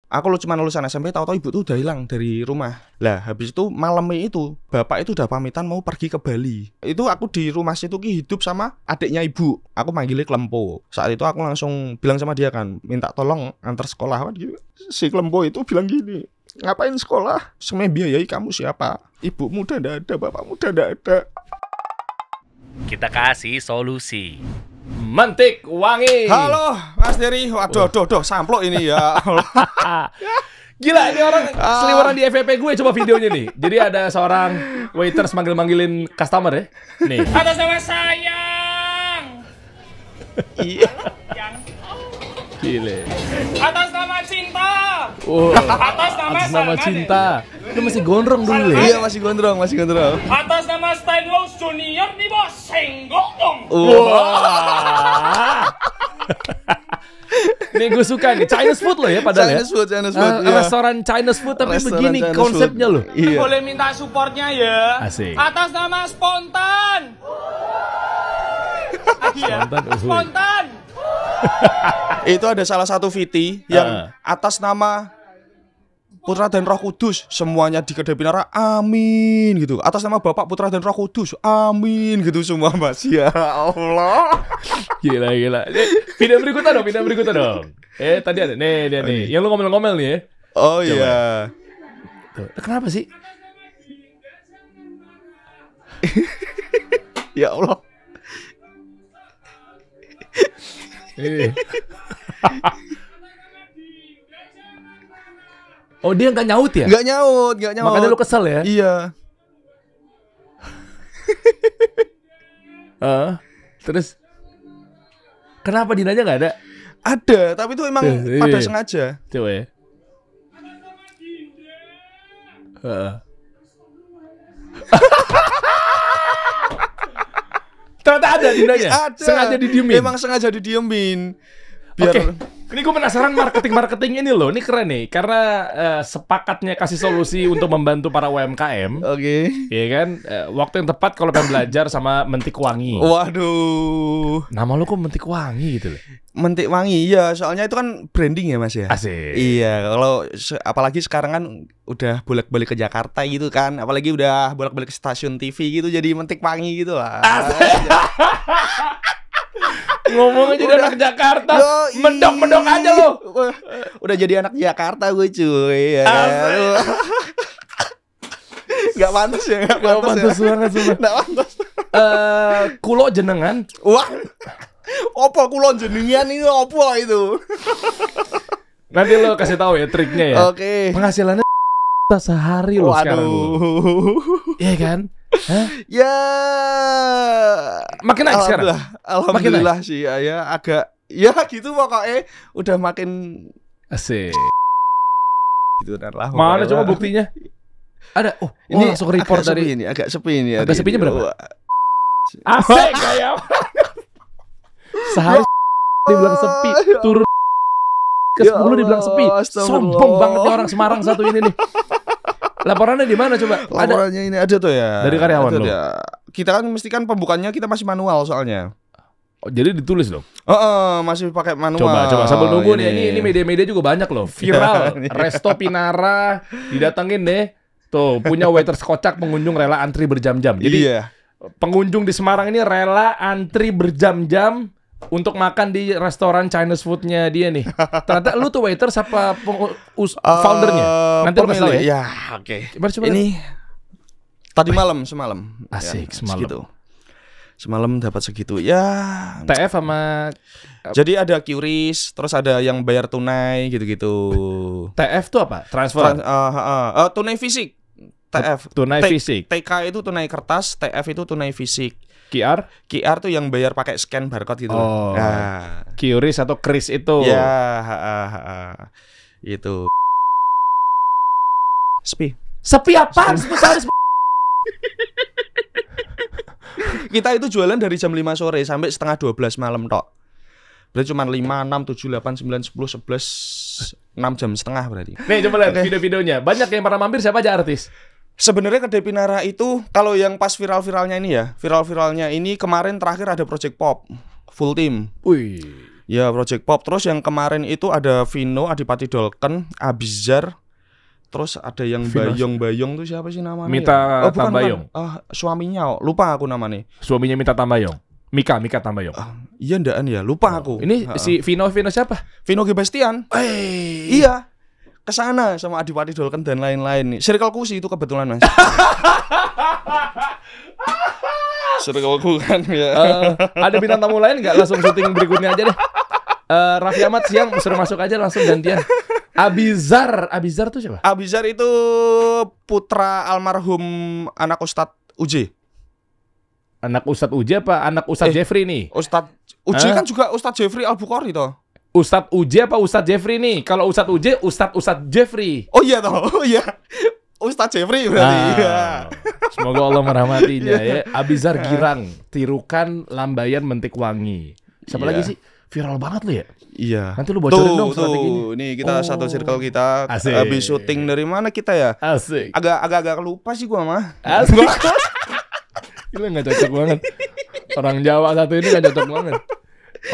Aku cuma lulusan SMP, tahu-tahu ibu tuh udah hilang dari rumah. Lah habis itu malamnya itu bapak itu udah pamitan mau pergi ke Bali. Itu aku di rumah situ hidup sama adiknya ibu. Aku manggilnya Klempo. Saat itu aku langsung bilang sama dia kan, minta tolong antar sekolah kan gitu. Si Klempo itu bilang gini, ngapain sekolah? Semua biayai kamu siapa? Ibu muda ndak ada, bapak muda ndak ada. Kita kasih solusi. Mentik wangi. Halo Mas Dery. Waduh, samplok ini ya. Gila, ini orang seliweran di FVP gue. Coba videonya nih. Jadi ada seorang waiters manggil-manggilin customer ya. Nih. Atas nama sayang. Iya. Gile. Atas nama cinta. Atas nama cinta. Lu masih gondrong dulu ya? Iya, masih gondrong. Atas nama Steinlos Junior nih bos, senggok dong. Wah. Nih gue suka nih, Chinese food loh ya padahal Chinese food. Iya. Restoran Chinese food tapi Restoran begini Chinese konsepnya food. loh. Iya. Boleh minta supportnya ya. Asik. Atas nama spontan. Spontan, Spontan. Itu ada salah satu VT yang atas nama Putra dan Roh Kudus, semuanya di kedai Pinara, amin gitu. Atas nama Bapak Putra dan Roh Kudus, amin gitu semua, Mas. Ya Allah. Gila. Video berikutnya dong. Tadi ada nih dia nih. Yang lu ngomel-ngomel nih ya. Oh Coba. iya. Tuh, kenapa sih? Ya Allah. Oh, dia nggak nyaut ya? Nggak nyaut. Makanya lu kesel ya? Iya. Terus kenapa Dinanya nggak ada? Ada, tapi itu emang pada sengaja. Coba ya. Ternyata ada Dinanya. Ada. Sengaja didiemin. Emang sengaja didiemin. Biar Ini gue penasaran marketing ini loh. Ini keren nih. Karena sepakatnya kasih solusi untuk membantu para UMKM. Oke. Iya kan? Waktu yang tepat kalau pengen belajar sama Mentik Wangi. Waduh. Nama lo kok Mentik Wangi gitu loh. Mentik Wangi, iya. Soalnya itu kan branding ya, Mas ya. Asik. Iya, kalau apalagi sekarang kan udah bolak-balik ke Jakarta gitu kan. Apalagi udah bolak-balik ke stasiun TV gitu, jadi Mentik Wangi gitu lah. Ngomongnya jadi anak Jakarta. Mendok-mendok aja lo. Udah jadi anak Jakarta gue cuy. Ya. Gak pantas ya, gak pantas banget sumpah. Gak pantas. Kulo jenengan. Wah. Opo kulon jenengan ini opo itu? Nanti lo kasih tahu ya triknya ya. Oke. Penghasilannya sehari lo sekarang. Iya kan? Hah? Ya. Makin naik sekarang. Alhamdulillah sih ya agak ya gitu pokoknya udah makin asik. Gitu lah. Mana coba buktinya? Ada. Oh, ini langsung report dari ini agak sepi ini. Agak sepinya berapa? Asik kayak. Sehari dibilang sepi, turun ke 10 dibilang sepi. Sombong banget nih orang Semarang satu ini nih. Laporannya di mana coba? Laporannya ini ada tuh ya. Dari karyawan lo. Kita kan mesti kan pembukaannya kita masih manual soalnya. Oh, jadi ditulis dong. Masih pakai manual. Coba sambil nunggu nih. Ini media-media juga banyak loh. Viral. Resto Pinara didatengin deh. Tuh, punya waiters kocak, pengunjung rela antri berjam-jam. Jadi pengunjung di Semarang ini rela antri berjam-jam untuk makan di restoran Chinese foodnya dia nih. Ternyata lu tuh waiters apa foundernya? Nanti lu kasih tau ya. Ya, oke. Coba ini tadi semalam. Asik, ya, semalam. Segitu. Semalam dapat segitu. Ya. TF sama jadi ada QRIS, terus ada yang bayar tunai gitu-gitu. TF tuh apa? Transfer. Tunai fisik. TF. Tunai fisik. TK itu tunai kertas, TF itu tunai fisik. QR tuh yang bayar pakai scan barcode gitu. Oh. Nah. QRIS atau KRIS itu. Ya, itu. Sepi apaan? Kita itu jualan dari jam 5 sore sampai setengah 12 malam tok. Berarti cuma 5, 6, 7, 8, 9, 10, 11 6 jam setengah berarti. Nih coba lihat video-videonya. Banyak yang pernah mampir, siapa aja artis? Sebenarnya kedai Pinara itu kalau yang pas viral-viralnya ini ya, viral-viralnya ini kemarin terakhir ada Project Pop full team. Wih. Ya Project Pop. Terus yang kemarin itu ada Vino, Adipati Dolken, Abizar. Terus ada yang Bayong tuh siapa sih namanya? Mita Tambayong. Suaminya, lupa aku namanya. Suaminya Mita Tambayong. Mika Tambayong. Iya ndaan ya, lupa aku. Ini si Vino siapa? Vino Gebastian. Iya. Kesana sama Adipati Dolken dan lain-lain nih. Circleku sih itu kebetulan Mas. Circleku kan ya. Ada bintang tamu lain nggak? Langsung syuting berikutnya aja deh. Raffi Ahmad siang suruh masuk aja langsung gantian. Abizar tuh siapa? Abizar itu putra almarhum anak Ustadz Uji. Anak Ustadz Uji apa anak Ustadz Jeffrey nih? Ustadz Uji kan juga Ustadz Jeffrey Al-Bukhari toh. Ustadz Uji apa Ustadz Jeffrey nih? Kalau Ustadz Uji, Ustadz Jeffrey. Oh iya toh, oh iya. Ustadz Jeffrey berarti. Semoga Allah merahmatinya ya. Abizar Girang, tirukan Lambayan Mentik Wangi. Siapa lagi sih? Viral banget lu ya? Iya. Nanti lu bocorin dong strateginya. Nih kita satu circle kita. Asik. Habis syuting dari mana kita ya? Asik. Agak lupa sih gua mah. Asik. Gila nggak cocok banget. Orang Jawa satu ini nggak cocok banget.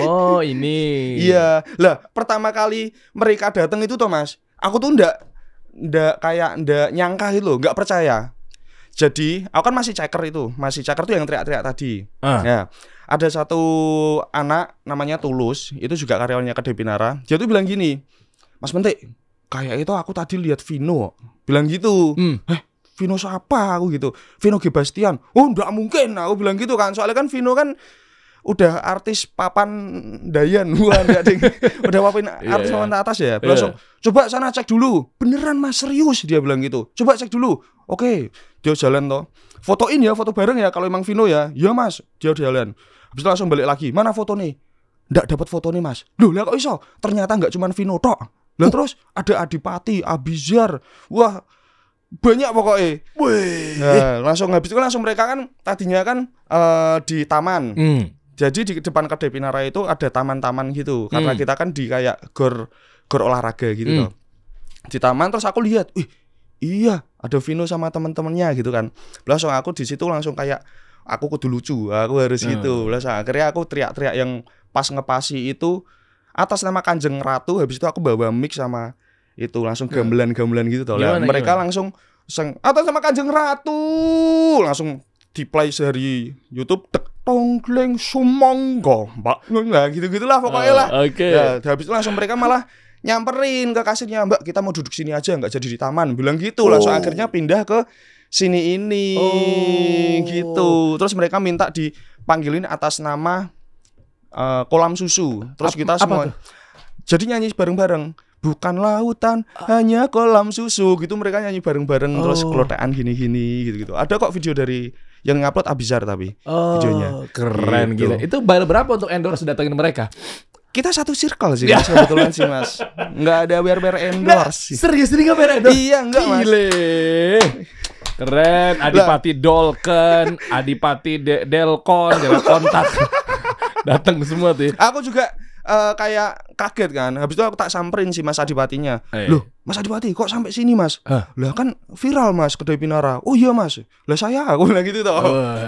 Oh ini. Iya. Lah pertama kali mereka datang itu tuh Mas, aku tuh ndak nyangka gitu loh, nggak percaya. Jadi aku kan masih ceker tuh yang teriak-teriak tadi. Ya, ada satu anak namanya Tulus, itu juga karyawannya Kedai Pinara. Dia tuh bilang gini, Mas Mentik, kayak itu aku tadi lihat Vino, bilang gitu. Vino siapa aku gitu? Vino Gebastian. Oh, enggak mungkin, aku bilang gitu kan. Soalnya kan Vino kan udah artis papan Dayan, udah papan artis papan atas ya. Langsung coba sana cek dulu. Beneran Mas, serius dia bilang gitu. Coba cek dulu. Oke, dia jalan toh. Fotoin ya, foto bareng ya kalau emang Vino ya. Iya Mas, dia jalan. Habis itu langsung balik lagi. Mana foto nih? Nggak dapat foto nih Mas. Loh, lah kok iso? Ternyata nggak cuma Vino tok. Lah terus ada Adipati, Abizar. Wah, banyak pokoknya. Nah, langsung habis itu langsung mereka kan tadinya kan di taman. Jadi di depan Kedai Pinara itu ada taman-taman gitu. Karena kita kan di kayak gor olahraga gitu loh. Di taman terus aku lihat, iya, ada Vino sama teman-temannya gitu kan. Langsung aku di situ langsung kayak aku kudu lucu, aku harus gitu. Langsung akhirnya aku teriak-teriak yang pas ngepasi itu atas nama Kanjeng Ratu. Habis itu aku bawa mic sama itu langsung gamelan-gamelan gitu toh. Mereka langsung atas nama Kanjeng Ratu langsung di play dari YouTube tongkleng sumangga Mbak. Nah, gitu-gitulah pokoknya lah. Ya, habis itu langsung mereka malah nyamperin ke kasirnya, Mbak kita mau duduk sini aja nggak jadi di taman, bilang gitu. Langsung akhirnya pindah ke sini ini gitu. Terus mereka minta dipanggilin atas nama kolam susu. Terus kita semua jadi nyanyi bareng-bareng, bukan lautan hanya kolam susu gitu. Mereka nyanyi bareng-bareng terus kelotean gini-gini gitu-gitu. Ada kok video dari yang ngupload Abizar tapi videonya keren gitu. Gila. Itu bayar berapa untuk endorse datangin mereka? Kita satu circle sih Mas, kebetulan sih Mas. Nggak ada bayar endorse. Serius ini nggak bayar endorse? Iya nggak Mas. Gile. Keren. Adipati Dolken, Adipati Delkon, jalan kontak. Datang semua tuh. Aku juga kayak kaget kan. Habis itu aku tak samperin si Mas Adipatinya. Loh Mas Adipati kok sampai sini Mas? Lah kan viral Mas Kedai Pinara. Oh iya Mas. Lah saya aku bilang gitu toh.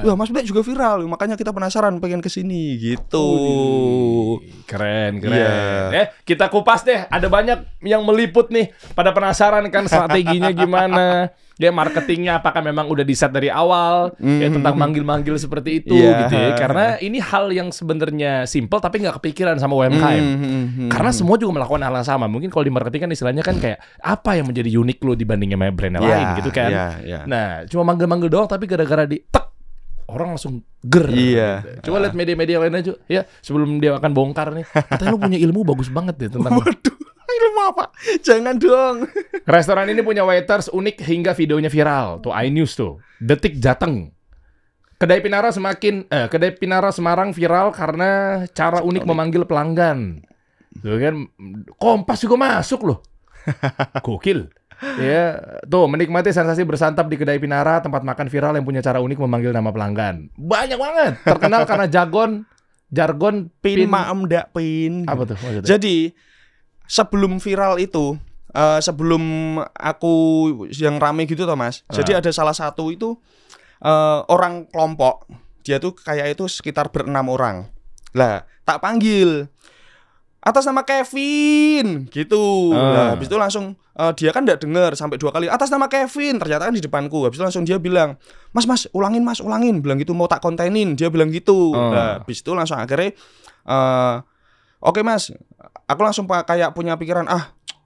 Wah Mas Mentik juga viral. Makanya kita penasaran pengen kesini gitu. Keren. Yeah. Kita kupas deh. Ada banyak yang meliput nih. Pada penasaran kan strateginya gimana. Ya marketingnya apakah memang udah di set dari awal ya tentang manggil-manggil seperti itu gitu ya. Karena ini hal yang sebenarnya simple tapi nggak kepikiran sama UMKM. Karena semua juga melakukan hal yang sama. Mungkin kalau di marketing kan istilahnya kan kayak apa yang menjadi unik lo dibandingin sama brand lain gitu kan. Nah cuma manggil-manggil doang tapi gara-gara di tek orang langsung ger. Gitu. Coba lihat media-media lain aja ya sebelum dia akan bongkar nih. Katanya lo punya ilmu bagus banget deh tentang ilmu apa? Jangan dong. Restoran ini punya waiters unik hingga videonya viral. Tuh iNews tuh. Detik Jateng. Kedai Pinara Semarang viral karena cara unik memanggil pelanggan. Tuh kan Kompas juga masuk loh. Gokil. Ya, tuh menikmati sensasi bersantap di Kedai Pinara, tempat makan viral yang punya cara unik memanggil nama pelanggan. Banyak banget. Terkenal karena jargon pin maem dak pin. Apa tuh maksudnya? Jadi sebelum viral itu, sebelum aku yang rame gitu toh Mas. Jadi ada salah satu itu orang kelompok, dia tuh kayak itu sekitar ber-6 orang. Lah, tak panggil. atas nama Kevin gitu. Nah, habis itu langsung dia kan enggak dengar sampai 2 kali atas nama Kevin, ternyata kan di depanku. Habis itu langsung dia bilang, Mas, ulangin bilang gitu, mau tak kontenin, dia bilang gitu. Nah, habis itu langsung akhirnya oke Mas, aku langsung kayak punya pikiran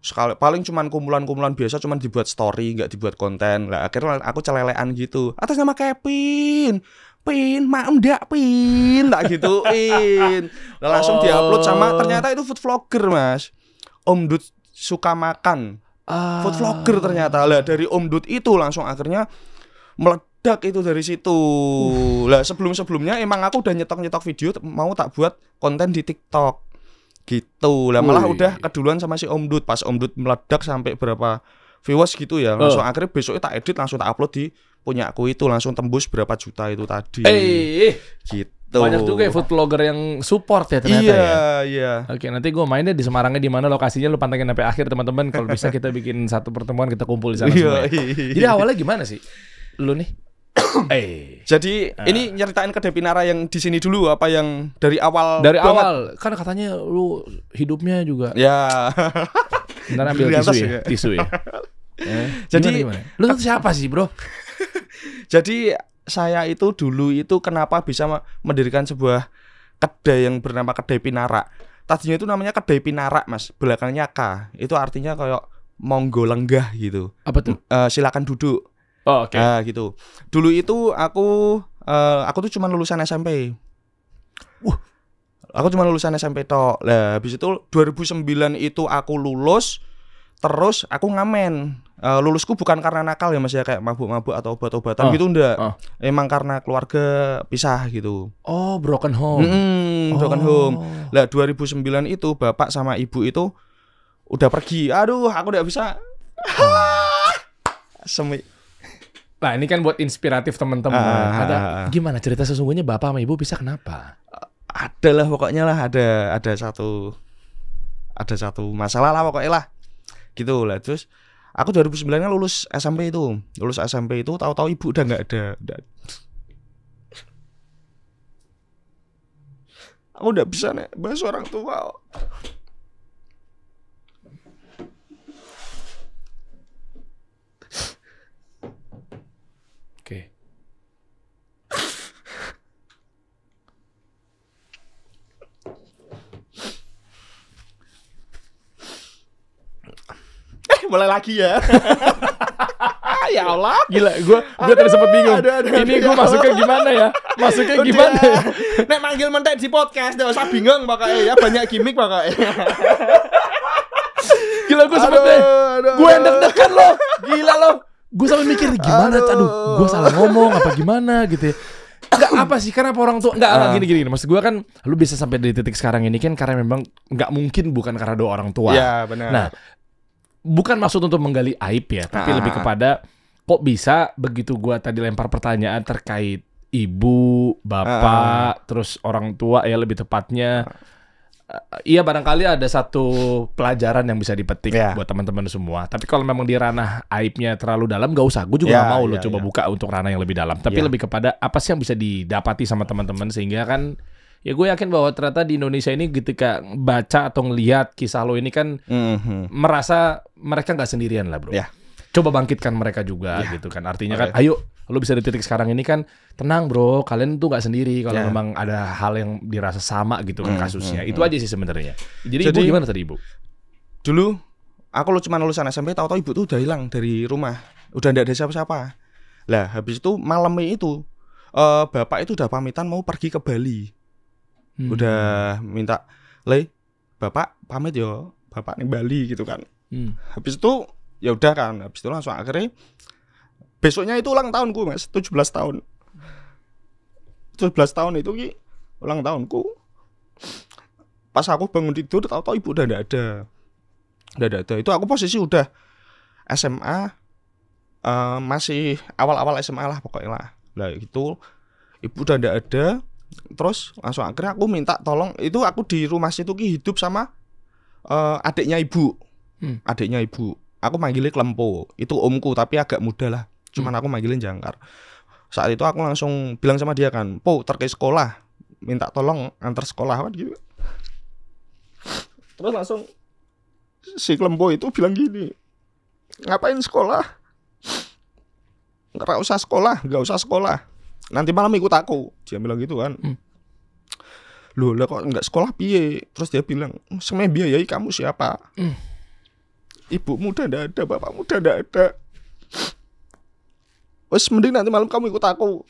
sekali paling cuman kumpulan-kumpulan biasa, cuman dibuat story, nggak dibuat konten. Lah akhirnya aku celelean gitu. Atas nama Kevin, maaf ndak tak gituin. Lah langsung diupload sama ternyata itu food vlogger, Mas. Om Dut suka makan. Food vlogger ternyata. Lah dari Om Dut itu langsung akhirnya meledak itu dari situ. Lah sebelum-sebelumnya emang aku udah nyetok video mau tak buat konten di TikTok. Gitu lah, malah udah keduluan sama si Om Dut. Pas Om Dut meledak sampai berapa viewers gitu ya, langsung akhirnya besoknya tak edit, langsung tak upload di punya aku itu, langsung tembus berapa juta itu tadi. Gitu. Banyak juga ya food vlogger yang support ya ternyata ya. Iya. Oke, nanti gue mainnya di Semarangnya di mana lokasinya, lu pantengin sampai akhir teman-teman. Kalau bisa kita bikin satu pertemuan, kita kumpul di sana semua. Jadi awalnya gimana sih lu nih? Jadi ini nyeritain kedai Pinara yang di sini dulu apa yang dari awal? Dari awal kan katanya lu hidupnya juga. Ya. Bentar ambil tisu ya. Jadi gimana? Lu tuh siapa sih, Bro? Jadi saya itu dulu itu kenapa bisa mendirikan sebuah kedai yang bernama Kedai Pinara. Tadinya itu namanya Kedai Pinara, Mas. Belakangnya K. Itu artinya kayak monggo lenggah gitu. Apa tuh? Silakan duduk. Oh, oke. Nah, gitu. Dulu itu aku tuh cuma lulusan SMP. Aku cuma lulusan SMP tok. Lah, habis itu 2009 itu aku lulus, terus aku ngamen. Lulusku bukan karena nakal ya Mas ya, kayak mabuk-mabuk atau obat-obatan gitu enggak. Emang karena keluarga pisah gitu. Oh, broken home. Broken home. Lah 2009 itu bapak sama ibu itu udah pergi. Aduh, aku udah bisa. Nah, ini kan buat inspiratif teman-teman. Ada gimana cerita sesungguhnya bapak sama ibu bisa kenapa? Ada lah pokoknya lah, ada satu masalah lah pokoknya lah. Gitu lah. Terus aku 2009 lulus SMP itu. Lulus SMP itu tahu-tahu ibu udah enggak ada. Aku udah bisa nih bahas orang tua. Oke. Mulai lagi ya. Ya Allah. Gila, gue tadi sempat bingung. Ini gue masuknya gimana ya? Masuknya gimana ya? Nek manggil mentek di podcast, gak usah bingung pokoknya ya, banyak gimmick pokoknya. Gila, gue sempet deh. Gue yang deg-degan loh. Gila loh. Gue sampai mikir gimana, gue salah ngomong apa gimana gitu ya. Enggak apa sih, karena orang tua enggak gini. Maksud gue kan lu bisa sampai di titik sekarang ini kan karena memang enggak mungkin bukan karena doa orang tua. Iya, benar. Nah, bukan maksud untuk menggali aib ya, tapi lebih kepada kok bisa begitu gue tadi lempar pertanyaan terkait ibu, bapak, terus orang tua ya lebih tepatnya. Iya, barangkali ada satu pelajaran yang bisa dipetik buat teman-teman semua. Tapi kalau memang di ranah aibnya terlalu dalam, gak usah. Gue juga gak mau lo coba buka untuk ranah yang lebih dalam. Tapi lebih kepada apa sih yang bisa didapati sama teman-teman, sehingga kan ya gue yakin bahwa ternyata di Indonesia ini ketika baca atau ngelihat kisah lo ini kan merasa mereka gak sendirian lah, bro. Coba bangkitkan mereka juga gitu kan. Artinya kan ayo, lo bisa di titik sekarang ini kan, tenang bro, kalian tuh gak sendiri kalau memang ada hal yang dirasa sama gitu kan kasusnya. Itu aja sih sebenarnya. Jadi ibu gimana tadi ibu? Dulu aku cuma lulusan SMP, tahu-tahu ibu tuh udah hilang dari rumah, udah nggak ada siapa-siapa. Lah habis itu malamnya itu bapak itu udah pamitan mau pergi ke Bali. Udah minta, bapak pamit yo, bapak nih Bali gitu kan. Habis itu ya udah kan, habis itu langsung akhirnya besoknya itu ulang tahunku Mas, 17 tahun. 17 tahun itu ulang tahunku. Pas aku bangun tidur tahu-tahu ibu udah enggak ada. Itu aku posisi udah SMA, masih awal-awal SMA lah pokoknya lah. Lah itu ibu udah enggak ada. Terus langsung akhirnya aku minta tolong, itu aku di rumah situ hidup sama adiknya ibu. Adiknya ibu. Aku manggilnya Klempo. Itu omku tapi agak muda lah. Cuman aku manggilin Jangkar. Saat itu aku langsung bilang sama dia kan, Po terkait sekolah, minta tolong antar sekolah kan gitu. Terus langsung si Klempo itu bilang gini, ngapain sekolah? Nggak usah sekolah. Nanti malam ikut aku. Dia bilang gitu kan. Loh lah kok nggak sekolah piye? Terus dia bilang, semen biayai kamu siapa? Ibumu udah nggak ada, bapakmu udah nggak ada. Wes mending nanti malam kamu ikut aku.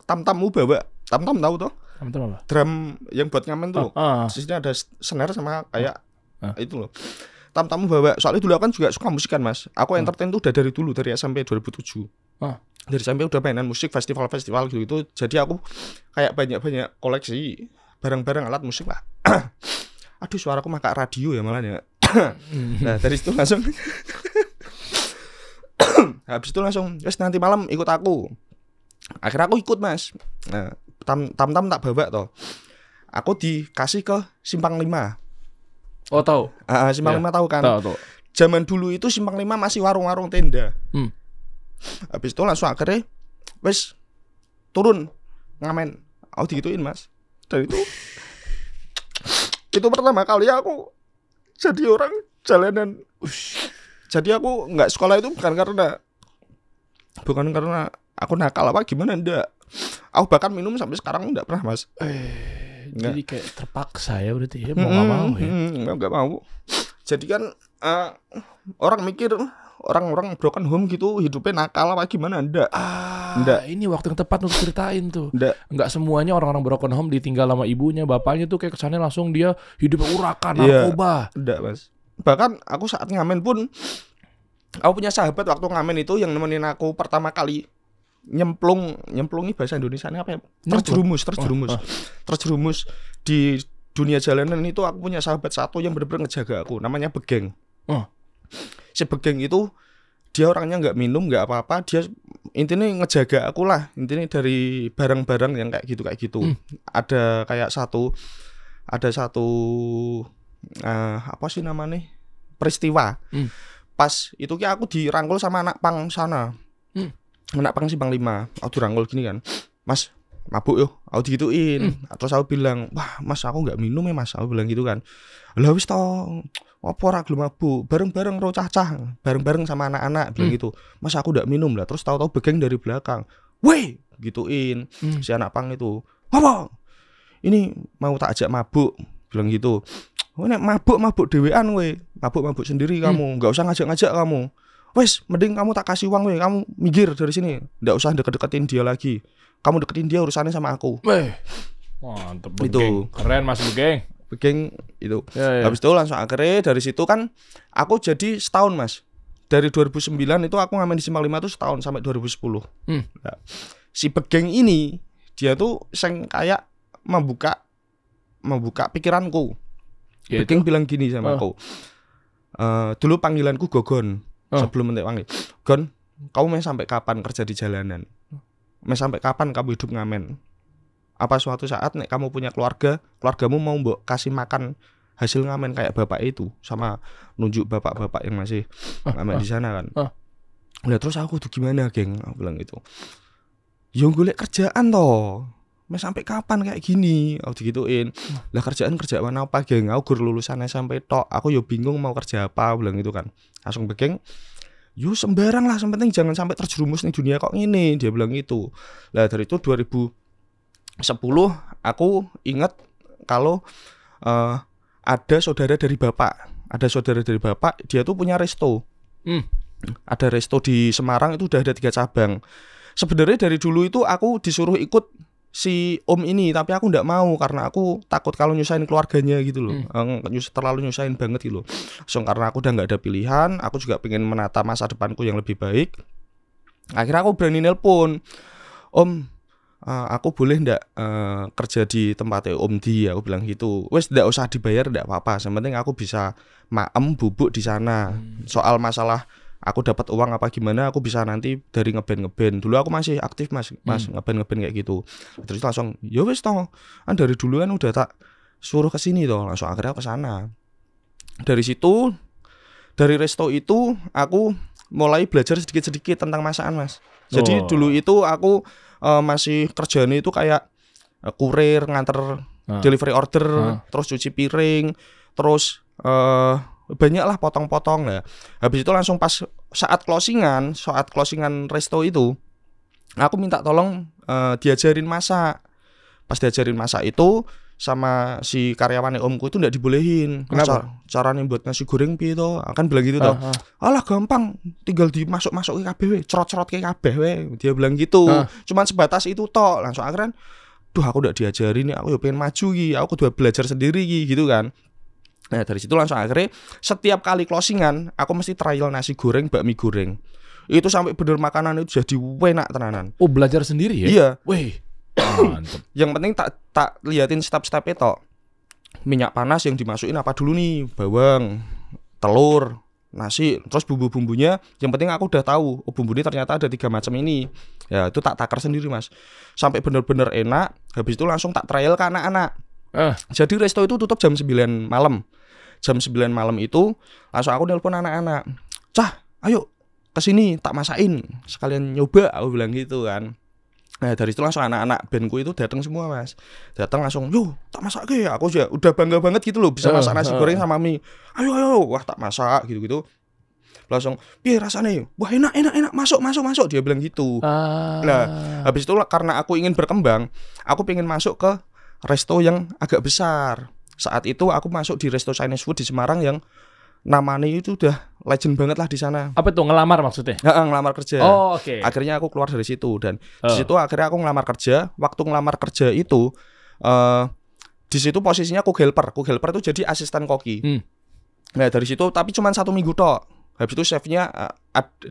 Tam-tammu bawa. Tam-tam tahu toh? Tam-tam apa? Drum yang buat ngamen tuh. Di sini ada snare sama kayak itu loh. Tam-tammu bawa. Soalnya dulu aku kan juga suka musikan, Mas. Aku entertain tuh udah dari dulu, dari SMP 2007. Dari SMP udah mainan musik, festival-festival gitu. Jadi aku kayak banyak koleksi barang-barang alat musik lah. Aduh, suaraku mah kayak radio ya malah ya. Nah, dari situ langsung habis itu langsung, "Wes nanti malam ikut aku." Akhirnya aku ikut, Mas. Nah, tam-tam tak bawa toh. Aku dikasih ke Simpang 5. Oh, tahu. Simpang 5 tahu kan? Tahu. Zaman dulu itu Simpang 5 masih warung-warung tenda. Habis itu langsung akhirnya wes turun ngamen. Aku digituin, Mas. Dan itu pertama kali aku jadi orang jalanan. Jadi aku nggak sekolah itu bukan karena aku nakal apa gimana, enggak. Aku bahkan minum sampai sekarang enggak pernah, Mas. Jadi kayak terpaksa ya berarti ya, mau nggak mau ya. Nggak mau. Jadi kan orang mikir orang broken home gitu hidupnya nakal apa gimana, enggak. Ini waktu yang tepat untuk ceritain tuh. Enggak semuanya orang-orang broken home ditinggal sama ibunya, bapaknya tuh kayak kesannya langsung dia hidupnya urakan, narkoba. Enggak, Mas. Bahkan aku saat ngamen pun, aku punya sahabat waktu ngamen itu yang nemenin aku pertama kali nyemplungi bahasa Indonesia ini apa ya? Terjerumus di dunia jalanan itu. Aku punya sahabat satu yang benar-benar ngejaga aku, namanya Begeng. Si Begeng itu dia orangnya nggak minum nggak apa-apa, dia intinya ngejaga aku lah, intinya dari barang-barang yang kayak gitu. Ada satu apa sih namanya, peristiwa. Pas itu kayak aku dirangkul sama anak pang sana. Anak pang Simpang 5. Aku dirangkul gini kan, "Mas, mabuk yuk." Aku digituin. Terus aku bilang, "Wah, Mas, aku nggak minum ya, Mas." Aku bilang gitu kan. "Lah wis toh, apa ora gelem mabuk, bareng-bareng ro cah-cah, bareng-bareng sama anak-anak." Bilang gitu. "Mas, aku nggak minum lah." Terus tahu-tahu Begeng dari belakang, "Weh," gituin. Si anak pang itu, "Apa? Ini mau tak ajak mabuk." Bilang gitu. "Oh, nek mabuk dhewean we. Mabuk sendiri kamu, enggak usah ngajak-ngajak kamu. Wes, mending kamu tak kasih uang we, kamu minggir dari sini. Enggak usah deket-deketin dia lagi. Kamu deketin dia urusannya sama aku." Mantep, Begeng. Itu keren, Mas Begeng. Begeng itu. Habis itu langsung akhirnya dari situ kan aku jadi setahun, Mas. Dari 2009 itu aku ngamen di Simpang 5 itu setahun sampai 2010. Nah, si Begeng ini dia tuh kayak membuka pikiranku. Begeng bilang gini sama aku. Dulu panggilanku Gogon. Sebelum entek panggil, "Gon, kamu mau sampai kapan kerja di jalanan? Mau sampai kapan kamu hidup ngamen? Apa suatu saat nek kamu punya keluargamu mau mbok kasih makan hasil ngamen kayak bapak itu?" Sama nunjuk bapak-bapak yang masih ngamen di sana kan. Lah terus aku tuh gimana, geng? Aku bilang gitu. "Yo golek kerjaan toh. Mau sampai kapan kayak gini?" Aku digituin. "Lah kerjaan apa, geng? Aku gur lulusan SMP tok. Aku yo bingung mau kerja apa." Bilang gitu kan. Langsung Begeng, "Yo sembarang lah, yang penting jangan sampai terjerumus nih dunia kok ngene." Dia bilang gitu. Lah dari itu 2010 aku ingat kalau ada saudara dari bapak, dia tuh punya resto. Ada resto di Semarang itu udah ada 3 cabang. Sebenarnya dari dulu itu aku disuruh ikut si om ini, tapi aku nggak mau karena aku takut kalau nyusahin keluarganya gitu loh. Terlalu nyusahin banget gitu loh. So, karena aku udah nggak ada pilihan, aku juga pengen menata masa depanku yang lebih baik. Akhirnya aku berani nelpon, "Om, aku boleh nggak kerja di tempatnya Om Di?" Aku bilang gitu. "Wes nggak usah dibayar, nggak apa-apa. Yang penting aku bisa maem bubuk di sana. Soal masalah aku dapat uang apa gimana, aku bisa nanti dari ngeband. Dulu aku masih aktif, Mas ngeband kayak gitu." Terus langsung, "Ya wis toh, kan dari dulu kan udah tak suruh ke sini toh." Langsung akhirnya ke sana. Dari situ, dari resto itu aku mulai belajar sedikit-sedikit tentang masakan, Mas. Jadi dulu itu aku masih kerjanya itu kayak kurir, nganter delivery order, terus cuci piring, terus banyak lah potong-potong lah. Habis itu langsung pas saat closingan resto itu, aku minta tolong diajarin masak. Pas diajarin masak itu sama si karyawannya omku itu nggak dibolehin. Kenapa? Caranya buat nasi goreng piye to? Akan bilang gitu toh. Alah gampang, tinggal dimasuk-masukin kabeh we, cerot-cerot kayak kabeh we. Dia bilang gitu. Cuman sebatas itu toh. Langsung akhirnya duh aku udah diajarin nih, aku pengen maju gitu. Aku udah belajar sendiri gitu kan. Nah, dari situ langsung akhirnya setiap kali closingan aku mesti trial nasi goreng, bakmi goreng. Itu sampai bener makanan itu jadi enak tenanan. Oh, belajar sendiri ya? Iya. Wih. Mantep. Yang penting tak liatin step-step itu. Minyak panas yang dimasukin apa dulu nih? Bawang, telur, nasi, terus bumbu-bumbunya. Yang penting aku udah tahu, oh bumbu ini ternyata ada 3 macam ini. Ya itu tak takar sendiri mas. Sampai bener-bener enak. Habis itu langsung tak trial ke anak-anak. Jadi resto itu tutup jam 9 malam. Jam 9 malam itu langsung aku nelpon anak-anak. Cah, ayo kesini tak masakin. Sekalian nyoba, aku bilang gitu kan. Nah dari itu langsung anak-anak bandku itu datang semua mas. Datang langsung, yo tak masak ke ya. Aku udah bangga banget gitu loh bisa masak nasi goreng sama mie. Ayo, wah tak masak gitu-gitu. Langsung, piye rasanya? Wah enak, masuk. Dia bilang gitu. Nah habis itu karena aku ingin berkembang, aku pengen masuk ke resto yang agak besar. Saat itu aku masuk di resto Chinese food di Semarang yang namanya itu udah legend banget lah di sana. Apa tuh, ngelamar maksudnya? Ngelamar kerja. Oh, oke. Akhirnya aku keluar dari situ dan di situ akhirnya aku ngelamar kerja. Waktu ngelamar kerja itu di situ posisinya cook helper. Cook helper itu jadi asisten koki. Nah, dari situ tapi cuma 1 minggu tok. Habis itu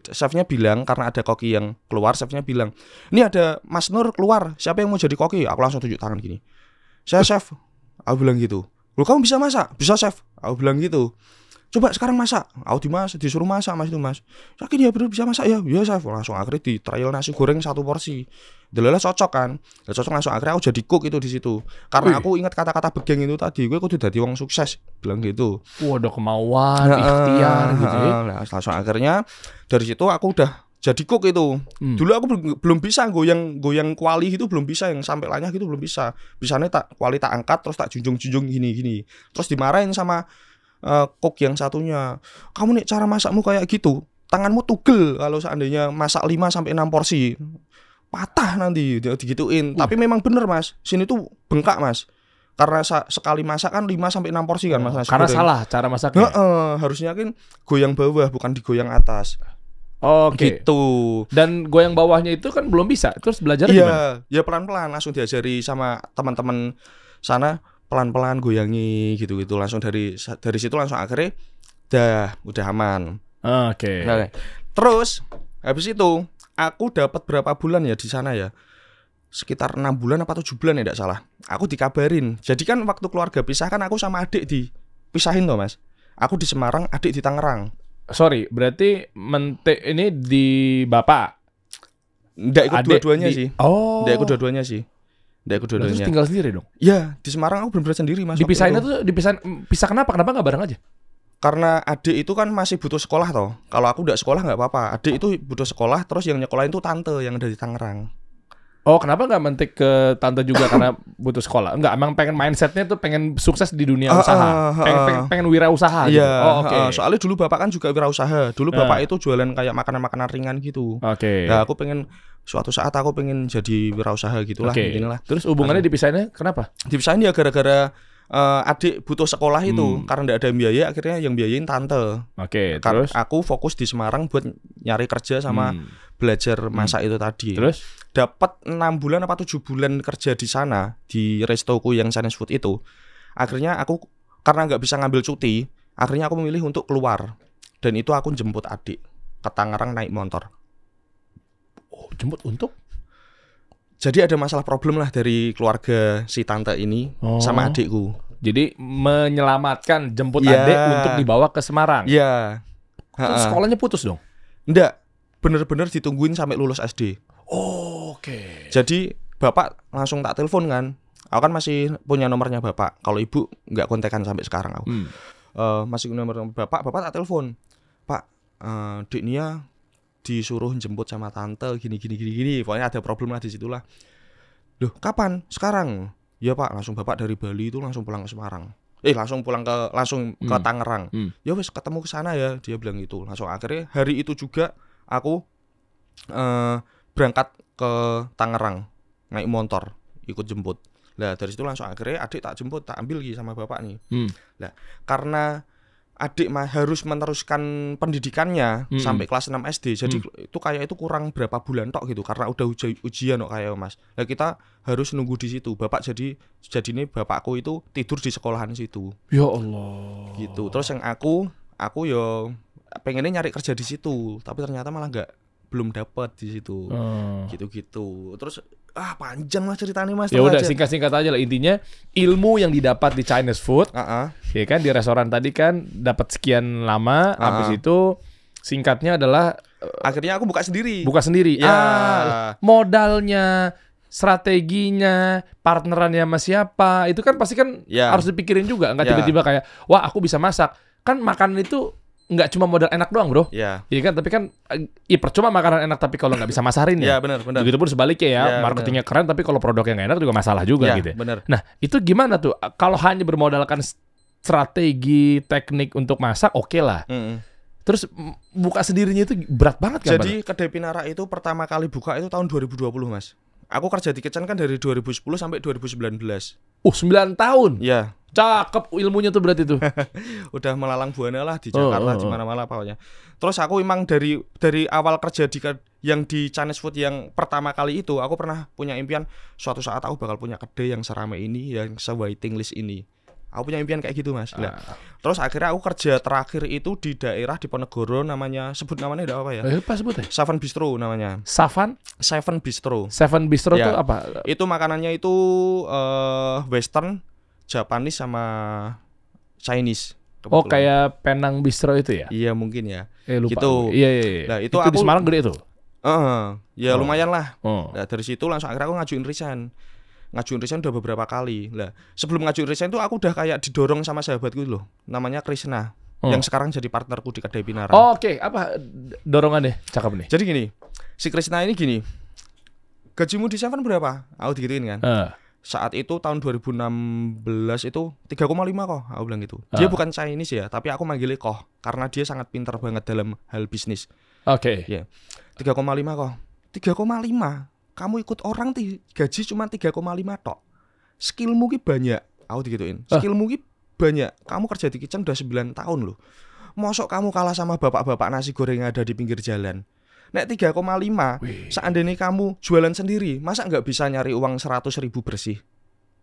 chefnya bilang karena ada koki yang keluar, chefnya bilang, "Ini ada Mas Nur keluar, siapa yang mau jadi koki?" Aku langsung tunjuk tangan gini. "Saya chef." Aku bilang gitu. "Loh, kamu bisa masak?" "Bisa, chef." Aku bilang gitu. "Coba sekarang masak." Aku disuruh masak mas itu mas. "Yakin ya bener bisa masak ya?" "Iya chef." Langsung akhirnya di trial nasi goreng 1 porsi. Delalah cocok kan. Cocok langsung akhirnya aku jadi cook itu di situ. Karena aku ingat kata-kata begeng itu tadi, gue kudu dadi wong sukses, bilang gitu. Wah, ada kemauan, ikhtiar gitu ya. Langsung akhirnya dari situ aku udah jadi cook itu. Dulu aku belum bisa goyang kuali itu, belum bisa yang sampai lanyah gitu, belum bisa. Bisanya kuali tak angkat terus tak junjung gini. Terus dimarahin sama cook yang satunya. "Kamu nih cara masakmu kayak gitu, tanganmu tugel kalau seandainya masak 5 sampai 6 porsi. Patah nanti," digituin. Tapi memang bener mas, sini tuh bengkak mas. Karena sekali masak kan 5 sampai 6 porsi kan mas. Karena salah cara masaknya. Harusnya kan goyang bawah bukan digoyang atas. Oke. Gitu. Dan goyang bawahnya itu kan belum bisa. Terus belajar gimana? Ya pelan-pelan langsung diajari sama teman-teman sana, pelan-pelan goyangi gitu-gitu. Langsung dari situ langsung akhirnya udah aman. Oke. Nah, terus habis itu aku dapat berapa bulan ya di sana ya? Sekitar 6 bulan apa 7 bulan ya enggak salah. Aku dikabarin. Jadi kan waktu keluarga pisah kan aku sama adik dipisahin toh, Mas. Aku di Semarang, adik di Tangerang. Sorry, berarti ini di Bapak? Nggak ikut dua-duanya sih. Oh. Nggak ikut dua-duanya sih. Terus tinggal sendiri dong? Iya, di Semarang aku benar-benar sendiri mas. Dipisahin itu pisah kenapa? Kenapa nggak bareng aja? Karena adik itu kan masih butuh sekolah toh. Kalau aku nggak sekolah nggak apa-apa. Adik itu butuh sekolah, terus yang nyekolahin itu tante yang ada di Tangerang. Oh, kenapa nggak mentik ke tante juga karena butuh sekolah? Enggak, emang pengen mindsetnya tuh pengen sukses di dunia usaha, pengen wirausaha gitu. Oh, oke. Soalnya dulu bapak kan juga wirausaha. Dulu bapak itu jualan kayak makanan-makanan ringan gitu. Oke. Nah, aku pengen suatu saat aku pengen jadi wirausaha gitulah inilah. Terus hubungannya dipisahinnya kenapa? Dipisahin ya gara-gara adik butuh sekolah itu karena tidak ada biaya, akhirnya yang biayain tante. Oke, terus aku fokus di Semarang buat nyari kerja sama belajar masak itu tadi. Terus dapat 6 bulan apa 7 bulan kerja di sana di restoku yang Chinese food itu. Akhirnya aku karena nggak bisa ngambil cuti, akhirnya aku memilih untuk keluar. Dan itu aku jemput adik ke Tangerang naik motor. Oh, jemput untuk? Jadi ada masalah problem lah dari keluarga si tante ini sama adikku. Jadi menyelamatkan jemput adik untuk dibawa ke Semarang. Iya. Terus sekolahnya putus dong? Enggak, bener-bener ditungguin sampai lulus SD. Oh, oke. Jadi bapak langsung tak telepon kan. Aku kan masih punya nomornya bapak. Kalau ibu nggak kontekan sampai sekarang aku. Masih nomor bapak tak telepon. "Pak, Dek Nia disuruh jemput sama tante gini. Pokoknya ada problem lah di situ lah." "Loh, kapan? Sekarang?" "Ya Pak." Langsung bapak dari Bali itu langsung pulang ke Semarang. langsung pulang ke Tangerang. Ya wes ketemu ke sana ya, dia bilang gitu. Langsung akhirnya hari itu juga aku berangkat ke Tangerang naik motor ikut jemput. Nah dari situ langsung akhirnya adik tak jemput, tak ambil lagi sama bapak nih. Nah karena adik harus meneruskan pendidikannya sampai kelas 6 SD. Jadi itu kayak itu kurang berapa bulan tok gitu karena udah ujian kok kayak Mas. Nah kita harus nunggu di situ. Bapak jadi ini bapakku itu tidur di sekolahan situ. Ya Allah. Gitu. Terus yang aku yo pengennya nyari kerja di situ, tapi ternyata malah belum dapat di situ. Gitu-gitu. Terus panjang lah ceritanya Mas. Ya udah singkat-singkat aja lah, intinya ilmu yang didapat di Chinese food, ya kan di restoran tadi kan dapat sekian lama, habis itu singkatnya adalah akhirnya aku buka sendiri. Ya. Modalnya, strateginya, partnerannya sama siapa, itu kan pasti kan harus dipikirin juga, nggak tiba-tiba kayak wah aku bisa masak. Kan makanan itu nggak cuma modal enak doang bro, iya kan, tapi kan percuma makanan enak tapi kalau nggak bisa masarin ya. Benar. Begitupun sebaliknya ya, marketingnya keren tapi kalau produknya nggak enak juga masalah juga gitu. Bener. Nah itu gimana tuh? Kalau hanya bermodalkan strategi teknik untuk masak, oke lah. Terus buka sendirinya itu berat banget kan? Jadi kedai Pinara itu pertama kali buka itu tahun 2020 Mas. Aku kerja di Kitchen kan dari 2010 sampai 2019. 9 tahun. Iya. Cakep ilmunya tuh berarti tuh. Udah melalang buana lah di Jakarta di mana-mana pokoknya. Terus aku emang dari awal kerja yang di Chinese food yang pertama kali itu aku pernah punya impian suatu saat aku bakal punya kedai yang seramai ini, yang se-waiting list ini. Aku punya impian kayak gitu Mas. Terus akhirnya aku kerja terakhir itu di daerah Diponegoro, namanya enggak apa ya? Apa sebut ya? Seven Bistro namanya. Seven Bistro. Seven Bistro ya. Tuh apa? Itu makanannya itu Western, Japanese sama Chinese. Kebetulan. Oh kayak Penang Bistro itu ya? Iya mungkin ya. Lupa. Gitu. Iya. Nah, itu aku di Semarang gede tuh. Ya lumayan lah. Nah, dari situ langsung akhirnya aku ngajuin resign udah beberapa kali. Lah, sebelum ngajuin resign tuh aku udah kayak didorong sama sahabatku loh. Namanya Krishna. Yang sekarang jadi partnerku di kedai Pinara. Oke. Apa dorongannya? Cakep nih. Jadi gini, si Krishna ini gini. Gajimu di Seven berapa? Aku digituin kan. Saat itu tahun 2016 itu 3,5 kok. Aku bilang gitu. Dia bukan Chinese ya, tapi aku manggilnya Koh karena dia sangat pintar banget dalam hal bisnis. Oke. Ya. 3,5 kok. 3,5. Kamu ikut orang gaji cuma 3,5 tok. Skillmu ki banyak. Aku digituin. Skillmu ki banyak. Kamu kerja di Kitchen udah 9 tahun loh. Mosok kamu kalah sama bapak-bapak nasi goreng yang ada di pinggir jalan. Nek 3,5, seandainya kamu jualan sendiri, masa nggak bisa nyari uang 100.000 bersih?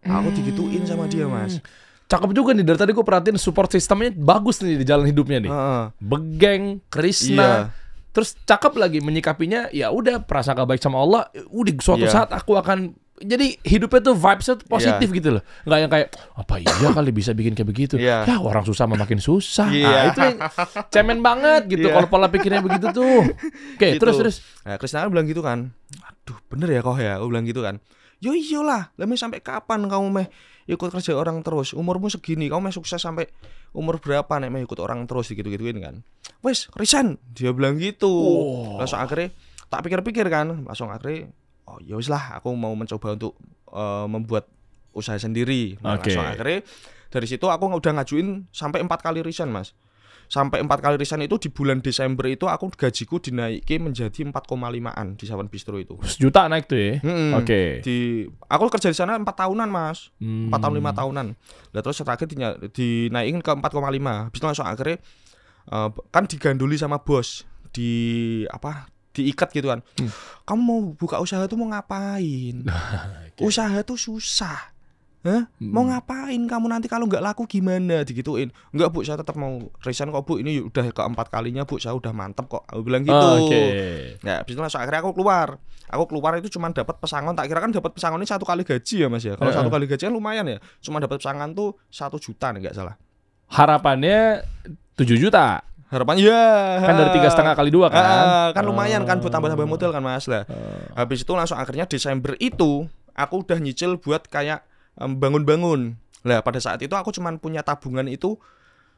Aku digituin sama dia Mas. Cakep juga nih, dari tadi gue perhatiin support sistemnya bagus nih di jalan hidupnya nih. Begeng, Krishna. Terus cakep lagi menyikapinya, ya udah prasangka baik sama Allah, udah suatu saat aku akan, jadi hidupnya tuh vibes-nya tuh positif gitu loh. Nggak yang kayak apa iya kali bisa bikin kayak begitu. Ya orang susah makin susah. Itu yang cemen banget gitu kalau pola pikirnya begitu tuh. Oke, gitu. terus. Nah, Krishna bilang gitu kan. Aduh, bener ya kok ya, aku bilang gitu kan. Yo iyalah, lah sampai kapan kamu ikut kerja orang terus? Umurmu segini, kamu sukses sampai umur berapa nek ikut orang terus gitu-gituin kan. Wes, resign, dia bilang gitu. Langsung akhirnya tak pikir-pikir kan, langsung akhirnya oh ya wis lah, aku mau mencoba untuk membuat usaha sendiri. Langsung akhirnya dari situ aku udah ngajuin sampai 4 kali resign Mas. Sampai 4 kali resign itu di bulan Desember itu aku gajiku dinaiki menjadi 4,5an di Seven Bistro itu. 1 juta naik tuh ya. Aku kerja di sana 4 tahunan Mas. 4 tahun 5 tahunan. Lah terus terakhir dinaikin ke 4,5. Habis itu langsung akhirnya kan diganduli sama bos diikat gitu kan. Kamu mau buka usaha tuh mau ngapain? Usaha tuh susah. Mau ngapain kamu nanti kalau nggak laku gimana? Digituin. Enggak Bu, saya tetap mau resign kok Bu. Ini udah ke-4 kalinya Bu, saya udah mantep kok. Aku bilang gitu. Nah, habis itu langsung akhirnya aku keluar. Aku keluar itu cuma dapat pesangon. Tak kira kan dapat pesangon ini 1 kali gaji ya Mas ya. Kalau 1 kali gaji kan lumayan ya. Cuma dapat pesangon tuh 1 juta nih, nggak salah. Harapannya 7 juta. Harapannya kan dari 3,5 kali 2 kan. Kan lumayan kan buat tambah-tambah modal kan Mas lah. Habis itu langsung akhirnya Desember itu aku udah nyicil buat kayak bangun-bangun. Lah pada saat itu aku cuman punya tabungan itu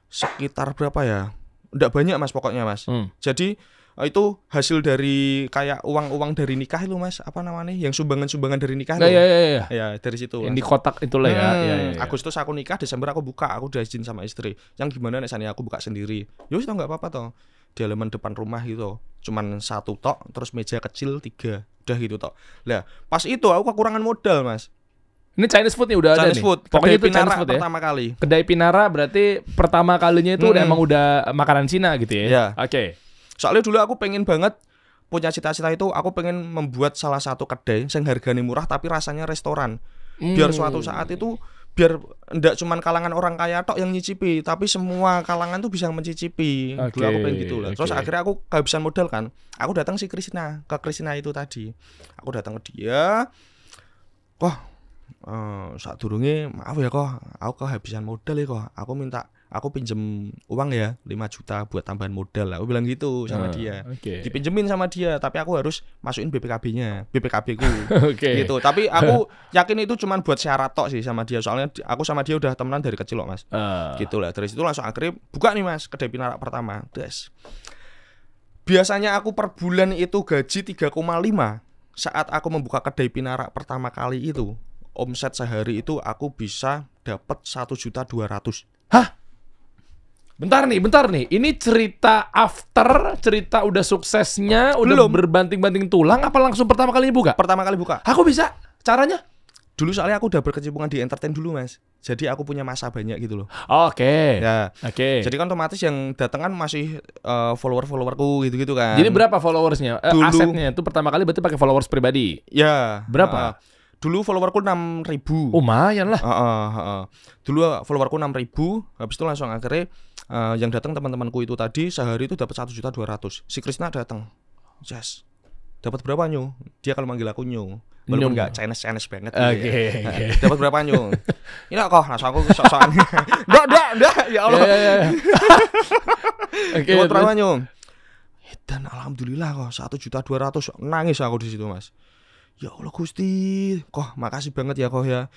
sekitar berapa ya? Enggak banyak Mas pokoknya Mas. Jadi Itu hasil dari kayak uang-uang dari nikah itu Mas, apa namanya? Yang sumbangan-sumbangan dari nikah Nah, loh. iya. Ya, dari situ. Yang di kotak itulah ya. Ya. Agustus aku nikah, Desember aku buka, aku udah izin sama istri. Yang gimana nek sane aku buka sendiri. Ya wis enggak apa-apa toh. Di halaman depan rumah gitu. Cuman 1 tok, terus meja kecil 3. Udah gitu tok. Lah, pas itu aku kekurangan modal, Mas. Ini Chinese food nih udah Chinese ada food. nih. Pokoknya Kedai itu Chinese Pinara food ya. pertama kali. Kedai Pinara berarti pertama kalinya itu emang udah makanan Cina gitu ya. Iya. Oke. Soalnya dulu aku pengen banget punya cita-cita itu, aku pengen membuat salah satu kedai yang harganya murah tapi rasanya restoran. Biar suatu saat itu biar ndak cuman kalangan orang kaya tok yang nyicipi, tapi semua kalangan tuh bisa mencicipi. Dulu aku pengen gitu lah. Terus akhirnya aku kehabisan modal kan. Aku datang ke Krisna itu tadi. Aku datang ke dia. Wah, sadurunge maaf ya kok, aku kehabisan modal ya kok. Aku pinjem uang ya 5 juta buat tambahan modal lah. Aku bilang gitu sama dia. Dipinjemin sama dia, tapi aku harus masukin BPKB-nya, BPKB-ku. Gitu. Tapi aku yakin itu cuma buat syarat tok sih sama dia. Soalnya aku sama dia udah temenan dari kecil loh, Mas. Gitu lah. Dari situ langsung akhirnya buka nih, Mas, kedai Pinara pertama. Des. Biasanya aku per bulan itu gaji 3,5. Saat aku membuka kedai Pinara pertama kali itu, omset sehari itu aku bisa dapat 1.200.000. Hah? Bentar nih. Ini cerita after, cerita udah suksesnya, udah belum berbanting-banting tulang, apa langsung pertama kali buka? Pertama kali buka. Aku bisa. Caranya? Dulu soalnya aku udah berkecimpungan di entertain dulu, Mas. Jadi aku punya masa banyak gitu loh. Oke. Ya. Oke. Jadi kan otomatis yang datang kan masih follower-followerku gitu-gitu kan. Jadi berapa followersnya? Asetnya itu pertama kali berarti pakai followers pribadi. Ya. Berapa? Dulu followerku 6.000. Lumayan lah. Dulu followerku 6.000. Habis itu langsung akhirnya yang datang teman-temanku itu tadi sehari itu dapat 1.200.000. Si Krisna datang. Yes. Dapat berapa Nyu? Dia kalau manggil aku Nyu. Walaupun enggak Chinese banget gitu. Oke. Dapat berapa Nyu? Ini kok langsung aku sok-sokan. Ndak. Ya Allah. Oke. Dapat berapa Nyu? Dan alhamdulillah kok 1.200.000. Nangis aku di situ, Mas. Ya Allah Gusti, kok makasih banget ya kok ya.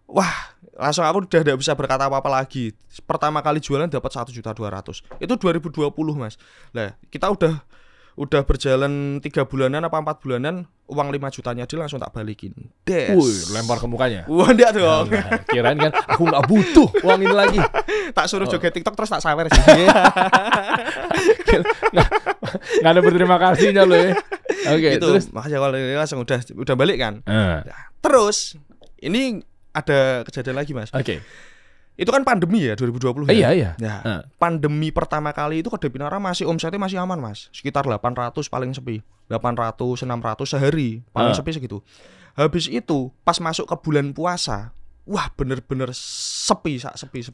Wah, langsung aku udah tidak bisa berkata apa-apa lagi. Pertama kali jualan dapat 1.200.000. Itu 2020, Mas. Lah, kita udah berjalan 3 bulanan apa 4 bulanan, uang 5 jutanya dia langsung tak balikin. Des. Wih, lempar ke mukanya. Wah, enggak dong. Nah, kirain kan aku nggak butuh uang ini lagi. Tak suruh joget TikTok terus tak sawer sih. Nggak ada berterima kasihnya lo ya. Oke, gitu. terus Makanya kalau langsung udah balik kan. Nah, terus ini ada kejadian lagi, Mas. Oke. Itu kan pandemi ya 2020 ya. Iya. Ya, pandemi pertama kali itu kedai Pinara masih omsetnya masih aman, Mas. Sekitar 800 paling sepi. 800, 600 sehari, paling sepi segitu. Habis itu pas masuk ke bulan puasa, wah bener-bener sepi.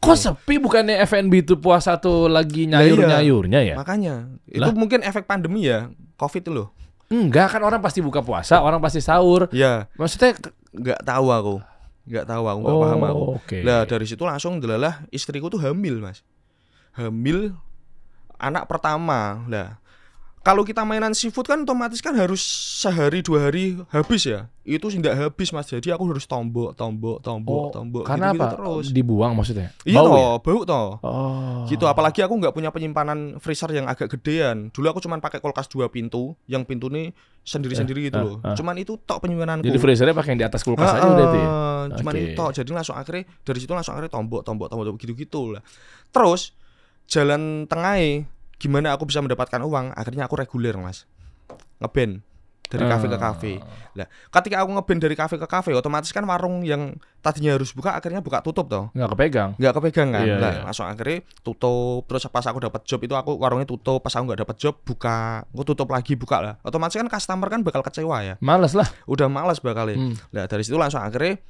Kok sepi? Bukannya F&B itu puasa tuh lagi nyayur-nyayurnya ya? Makanya. Itu mungkin efek pandemi ya, Covid itu loh. Enggak, kan orang pasti buka puasa, orang pasti sahur. Ya. Maksudnya nggak tahu aku, nggak paham aku. Lah dari situ langsung delalah istriku tuh hamil, Mas. Hamil anak pertama. Lah kalau kita mainan seafood kan otomatis kan harus sehari 2 hari habis ya. Itu tidak habis, Mas. Jadi aku harus tombok. Karena gitu apa? Terus Dibuang maksudnya? Iya Bau bau toh. Gitu. Oh. Apalagi aku nggak punya penyimpanan freezer yang agak gedean. Dulu aku cuma pakai kulkas 2 pintu, yang pintu nih sendiri-sendiri gitu loh. Cuman itu tok penyimpananku. Jadi freezernya pakai yang di atas kulkas aja udah itu ya? Cuman itu tok. Jadi langsung akhirnya dari situ langsung tombok gitu lah. Terus jalan tengahnya gimana aku bisa mendapatkan uang? Akhirnya aku reguler, Mas. Ngeband dari kafe ke kafe. Lah, ketika aku ngeband dari kafe ke kafe, otomatis kan warung yang tadinya harus buka akhirnya buka tutup toh. Nggak kepegang kan. Iya, Lah, langsung akhirnya tutup. Terus pas aku dapat job itu aku warungnya tutup. Pas aku nggak dapat job buka, aku tutup lagi buka lah. Otomatis kan customer kan bakal kecewa ya. Males lah. Udah males bakalnya. Nah, dari situ langsung akhirnya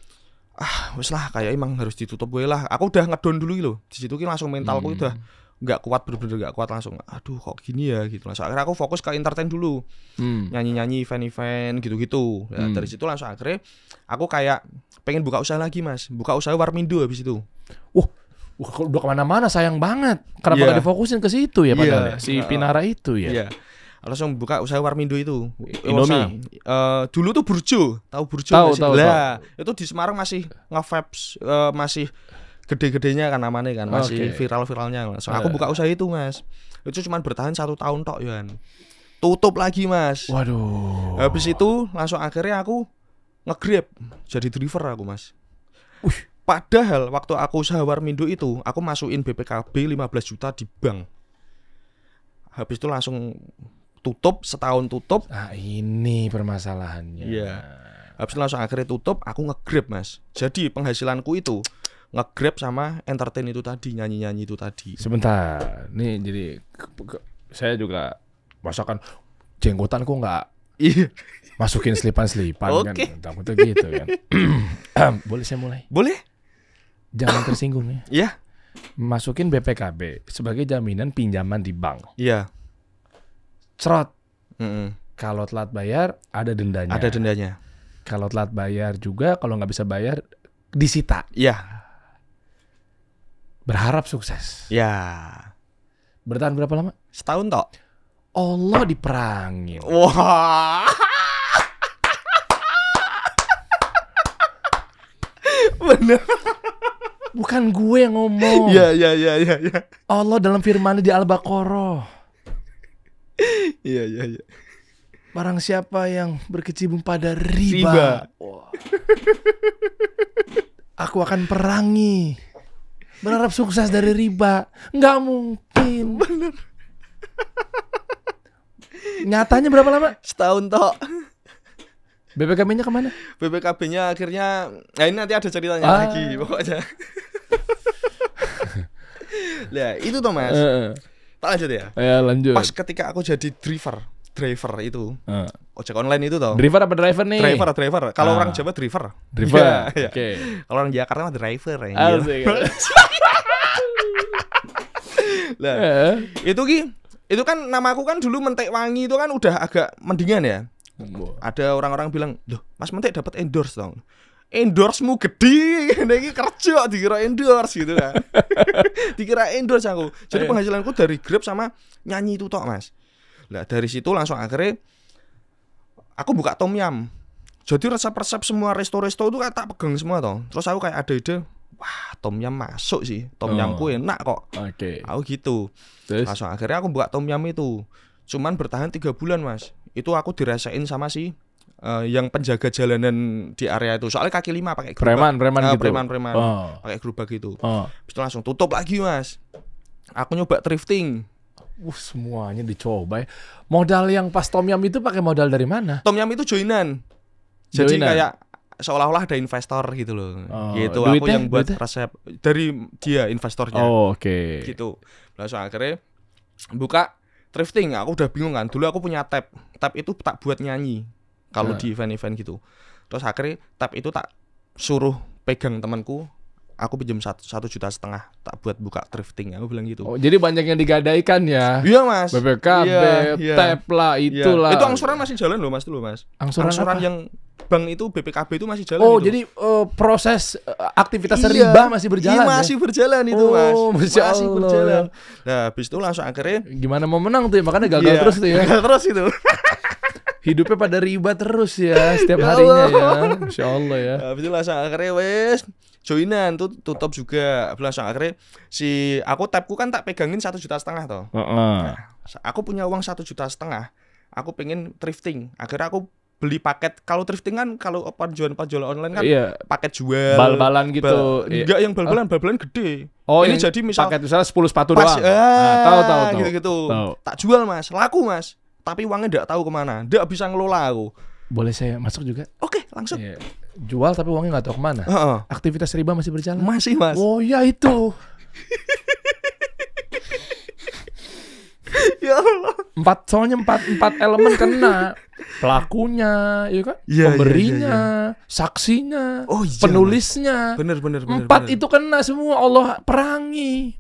wes lah kayak emang harus ditutup gue lah. Aku udah ngedon dulu gitu. Di situ kan langsung mentalku udah nggak kuat, bener-bener nggak kuat, langsung aduh kok gini ya gitu. Langsung akhirnya aku fokus ke entertain dulu, nyanyi-nyanyi, event-event gitu-gitu. Ya, dari situ langsung akhirnya aku kayak pengen buka usaha lagi, Mas. Buka usaha Warmindo habis itu. Udah kemana-mana, sayang banget. Kenapa nggak difokusin ke situ ya padahal si Pinara itu ya? Langsung buka usaha Warmindo itu. Indomie. Dulu tuh Burjo, tahu Burjo? Tahu. Lah, itu di Semarang masih nge-vapes, masih gede-gedenya kan namanya kan, masih viral-viralnya. Langsung aku buka usaha itu, Mas. Itu cuma bertahan 1 tahun tok, Yohan. tutup lagi Mas. Waduh. Habis itu langsung akhirnya aku nge-Grab jadi driver aku Mas. Padahal waktu aku usaha Warmindo itu aku masukin BPKB 15 juta di bank. Habis itu langsung tutup, setahun tutup. Nah ini permasalahannya. Iya. Habis itu langsung akhirnya tutup, aku nge-Grab Mas. Jadi penghasilanku itu nge-Grab sama entertain itu tadi, nyanyi-nyanyi itu tadi. Sebentar, nih jadi saya juga masakan jenggotan kok nggak masukin selipan-selipan kan, takutnya gitu kan. Boleh saya mulai? Boleh? Jangan tersinggung ya. Iya. Masukin BPKB sebagai jaminan pinjaman di bank. Iya. Cerot. Kalau telat bayar ada dendanya. Ada dendanya. Kalau telat bayar juga, kalau nggak bisa bayar disita. Iya. Berharap sukses. Ya. Bertahan berapa lama? Setahun tok. Allah diperangin. Wah. Bener. Bukan gue yang ngomong. Iya. Allah dalam firman-Nya di Al-Baqarah. Iya. Barang siapa yang berkecimpung pada riba. Aku akan perangi. Berharap sukses dari riba. Nggak mungkin. Bener. Nyatanya berapa lama? Setahun tok. BPKB-nya kemana? BPKB-nya akhirnya, nah ini nanti ada ceritanya lagi pokoknya. Nah itu tuh Mas. Tak lanjut ya. Ya lanjut. Pas ketika aku jadi driver itu, ojek online itu toh. Driver apa driver nih? Driver. Kalau orang Jawa driver. Driver. Ya. Oke. Kalau orang Jakarta mah driver ya. Lah, itu kan namaku kan dulu Mentek Wangi itu kan udah agak mendingan ya. Ada orang-orang bilang, "Loh, Mas Mentek dapat endorse dong." Endorse-mu gede, ini kerja dikira endorse gitu kan. Dikira endorse aku. Jadi penghasilanku dari Grab sama nyanyi itu tok, Mas. Lah dari situ langsung akhirnya aku buka Tom Yum. Jadi resep-resep semua resto-resto itu tak pegang semua toh. Terus aku kayak ada ide, wah Tom Yum masuk sih. Tom Yumku enak kok. Oke. Aku gitu. Terus? Langsung akhirnya aku buka Tom Yum itu. Cuman bertahan 3 bulan Mas. Itu aku dirasain sama si yang penjaga jalanan di area itu. Soalnya kaki 5 pakai gerobak. Preman gitu. Preman. Pakai gerobak gitu. Habis itu langsung tutup lagi Mas. Aku nyoba thrifting. Semuanya dicoba ya. Modal yang pas Tom Yum itu pakai modal dari mana? Tom Yum itu joinan. Jadi kayak seolah-olah ada investor gitu loh. Gitu. Aku yang buat resep dari dia investornya. Oke. Gitu. Langsung akhirnya buka thrifting. Aku udah bingung kan. Dulu aku punya tab. Tab itu tak buat nyanyi. Kalau di event-event gitu. Terus akhirnya tab itu tak suruh pegang temanku. Aku pinjam 1,5 juta tak buat buka thrifting. Aku bilang gitu. Jadi banyak yang digadaikan ya. Iya Mas. BPKB, tab lah, itulah. Itu angsuran masih jalan loh Mas dulu Mas. Angsuran yang bank itu BPKB itu masih jalan. Jadi proses aktivitas riba masih berjalan. Iya masih berjalan itu Mas. Masih berjalan. Nah habis itu langsung akhirnya gimana mau menang tuh ya, makanya gagal terus tuh ya. Gagal terus itu. Hidupnya pada riba terus ya setiap harinya ya. Masya Allah ya. Habis itu langsung akhirnya wes joinan tuh tutup juga. Langsung akhirnya aku tabku kan tak pegangin 1,5 juta toh. Nah, aku punya uang 1,5 juta. Aku pengen thrifting. Akhirnya aku beli paket. Kalau thrifting kan kalau penjualan online kan paket jual bal-balan gitu. Enggak yang bal-balan gede. Ini jadi paket misalnya 10 sepatu doang. Tahu. Gitu. Tak jual Mas, laku Mas. Tapi uangnya enggak tahu kemana. Enggak bisa ngelola aku. Boleh saya masuk juga? Oke, langsung. Jual tapi uangnya nggak tahu kemana. Aktivitas riba masih berjalan? Masih Mas. Oh ya itu. Ya Allah. Soalnya empat elemen kena. Pelakunya, ya kan? Pemberinya, saksinya, penulisnya. Bener. 4 itu kena semua. Allah perangi.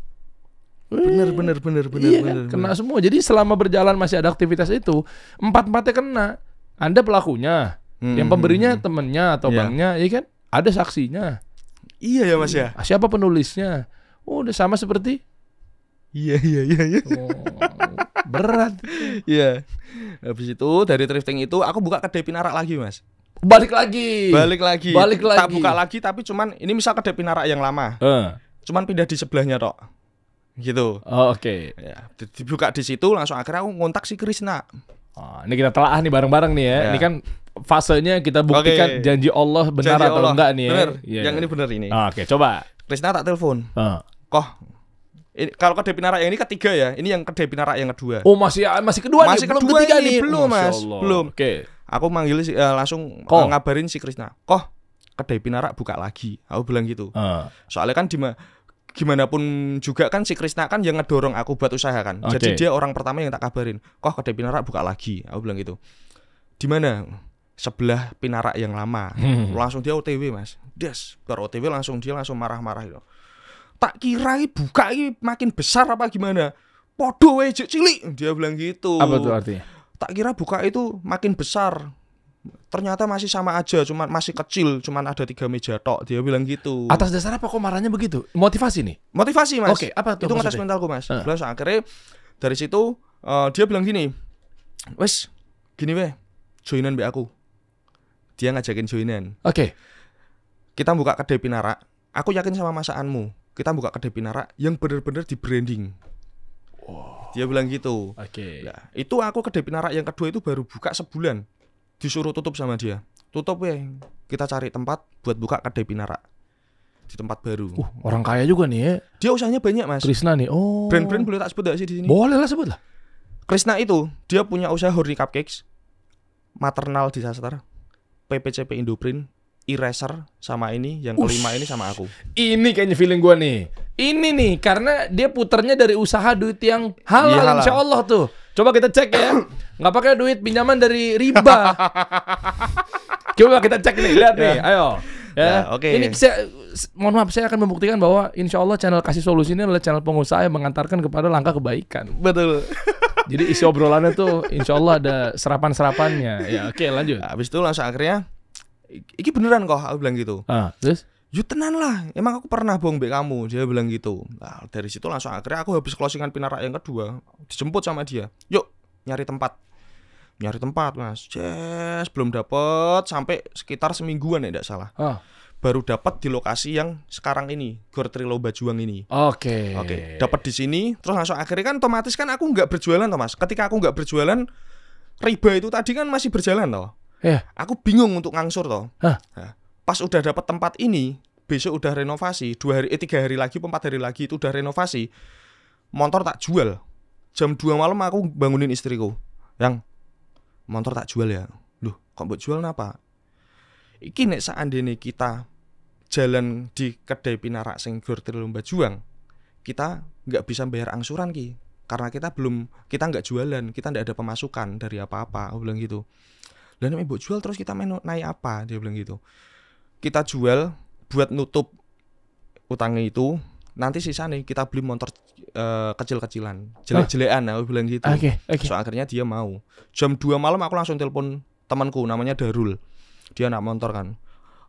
Bener. Kena semua. Jadi selama berjalan masih ada aktivitas itu, 4-4-nya kena. Anda pelakunya, yang pemberinya temennya atau banknya, ya kan? Ada saksinya. Iya ya Mas ya. Siapa penulisnya? Udah sama seperti. Iya. Berat. Iya. Habis itu dari thrifting itu aku buka kedai Pinarak lagi Mas. Balik lagi. Tak buka lagi tapi cuman ini misal kedai Pinarak yang lama. Cuman pindah di sebelahnya tok. Gitu. Oke. Ya, dibuka di situ langsung akhirnya aku ngontak si Krisna. Ini kita telaah nih bareng-bareng nih ya. Ini kan fasenya kita buktikan janji Allah benar janji atau Allah. Enggak nih ya. Bener. Yang ini bener ini. Oke, coba. Krisna tak telepon. Koh, ini, kalau Kedai Pinara yang ini ketiga ya. Ini yang Kedai Pinara yang kedua. Oh, masih kedua masih nih, belum kedua ketiga ini, nih. Belum, Mas. Belum. Oke. Aku manggil langsung ngabarin si Krisna. Koh, Kedai Pinara buka lagi. Aku bilang gitu. Soalnya kan gimana pun juga kan si Krisna kan yang ngedorong aku buat usaha kan. Jadi dia orang pertama yang tak kabarin. Koh, Kedai Pinara buka lagi. Aku bilang gitu. Di mana? Sebelah Pinara yang lama. Langsung dia OTW, Mas. Baru OTW langsung marah-marah gitu. Tak kira buka makin besar apa gimana? Podo we cilik, dia bilang gitu. Apa tuh artinya? Tak kira buka itu makin besar. Ternyata masih sama aja, cuman masih kecil, cuman ada 3 meja tok, dia bilang gitu. Atas dasar apa kok marahnya begitu? Motivasi nih? Motivasi, Mas. Oke, apa tuh? Itu ngetes mentalku, Mas. Terus akhirnya dari situ dia bilang gini. Wes, gini weh, joinan be aku. Dia ngajakin joinan. Oke. Kita buka Kedai Pinara. Aku yakin sama masakanmu. Kita buka Kedai Pinara yang benar-benar di branding. Dia bilang gitu. Nah, itu aku Kedai Pinara yang kedua itu baru buka sebulan. Disuruh tutup sama dia. Tutup ya. Kita cari tempat buat buka Kedai Pinara di tempat baru. Orang kaya juga nih ya. Dia usahanya banyak, Mas. Krisna nih. Brand-brand boleh tak sebut gak sih di sini? Boleh lah, sebut lah. Krisna itu dia punya usaha Horny Cupcakes, Maternal Disaster, PPCP Indoprint, Eraser, sama ini yang kelima ini sama aku. Ini kayaknya feeling gue nih. Ini nih karena dia puternya dari usaha duit yang halal, insya Allah tuh. Coba kita cek ya. Nggak pakai duit pinjaman dari riba. Coba kita cek nih, lihat nih, ayo. Ini mohon maaf, saya akan membuktikan bahwa insya Allah channel Kasih Solusi ini adalah channel pengusaha yang mengantarkan kepada langkah kebaikan. Betul. Jadi isi obrolannya tuh insya Allah ada serapan-serapannya. Ya oke, lanjut. Habis itu langsung akhirnya iki beneran kok, aku bilang gitu. Terus? Yuk tenan lah, emang aku pernah bohong mbek kamu, dia bilang gitu. Nah, dari situ langsung akhirnya aku habis closingan Pinara yang kedua, dijemput sama dia. Yuk, nyari tempat, Mas. Belum dapet sampai sekitar semingguan ya, tidak salah. Baru dapat di lokasi yang sekarang ini, Gor Trilo Bajuang ini. Oke. Dapat di sini, terus langsung akhirnya kan otomatis kan aku nggak berjualan toh, Mas. Ketika aku nggak berjualan, riba itu tadi kan masih berjalan toh. Aku bingung untuk ngangsur toh. Nah, pas udah dapat tempat ini, besok udah renovasi, 3 hari lagi, 4 hari lagi itu udah renovasi. Motor tak jual. Jam 2 malam aku bangunin istriku. Yang motor tak jual ya. Loh, kok buat jual napa? Iki nek seandainya kita jalan di Kedai Pinara sing Gor Trilo Bajuang, kita nggak bisa bayar angsuran ki. Karena kita nggak jualan, kita nggak ada pemasukan dari apa-apa. Aku bilang gitu. Lah nek mbok jual terus kita naik apa? Dia bilang gitu. Kita jual buat nutup utangnya itu, nanti sisa nih kita beli motor kecil-kecilan, jelek-jelekan, aku bilang gitu. So akhirnya dia mau. Jam 2 malam aku langsung telepon temanku namanya Darul. Dia anak motor kan.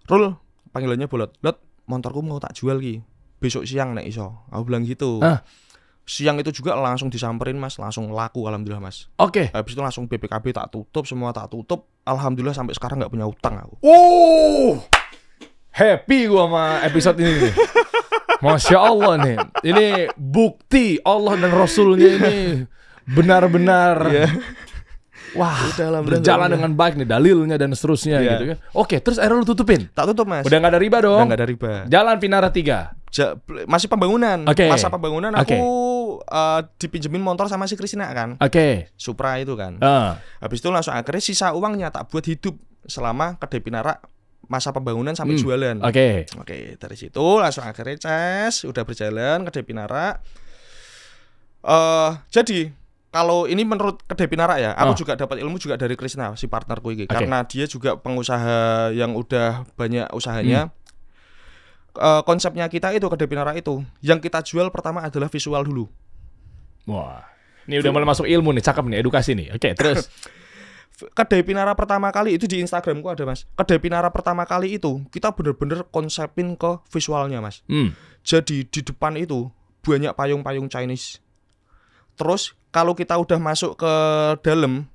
Rul, panggilannya Bolot. Lot, motorku mau tak jual ki. Besok siang nek iso. Aku bilang gitu. Siang itu juga langsung disamperin, Mas, langsung laku alhamdulillah, Mas. Habis itu langsung BPKB tak tutup, semua tak tutup. Alhamdulillah sampai sekarang nggak punya utang aku. Happy gua sama episode ini nih. Masya Allah nih. Ini bukti Allah dan Rasulnya ini benar-benar berjalan dengan baik nih, dalilnya dan seterusnya gitu kan. Terus akhirnya lu tutupin? Tak tutup, Mas. Udah nggak ada riba dong? Udah nggak ada riba. Jalan Pinara 3. Masih pembangunan. Masa pembangunan aku dipinjemin motor sama si Krisna kan. Supra itu kan. Habis itu langsung akhirnya sisa uangnya tak buat hidup selama Kedai Pinara masa pembangunan sampai jualan. Dari situ langsung akhirnya udah berjalan Kedai Pinara. Jadi kalau ini menurut Kedai Pinara ya, aku juga dapat ilmu juga dari Krisna, si partnerku ini. Karena dia juga pengusaha yang udah banyak usahanya. Konsepnya kita itu Kedai Pinara itu, yang kita jual pertama adalah visual dulu. Wah, ini udah mulai masuk ilmu nih, cakep nih, edukasi nih. Terus Kedai Pinara pertama kali itu di Instagramku ada, Mas. Kedai Pinara pertama kali itu kita bener-bener konsepin ke visualnya, Mas. Jadi di depan itu banyak payung-payung Chinese. Terus kalau kita udah masuk ke dalam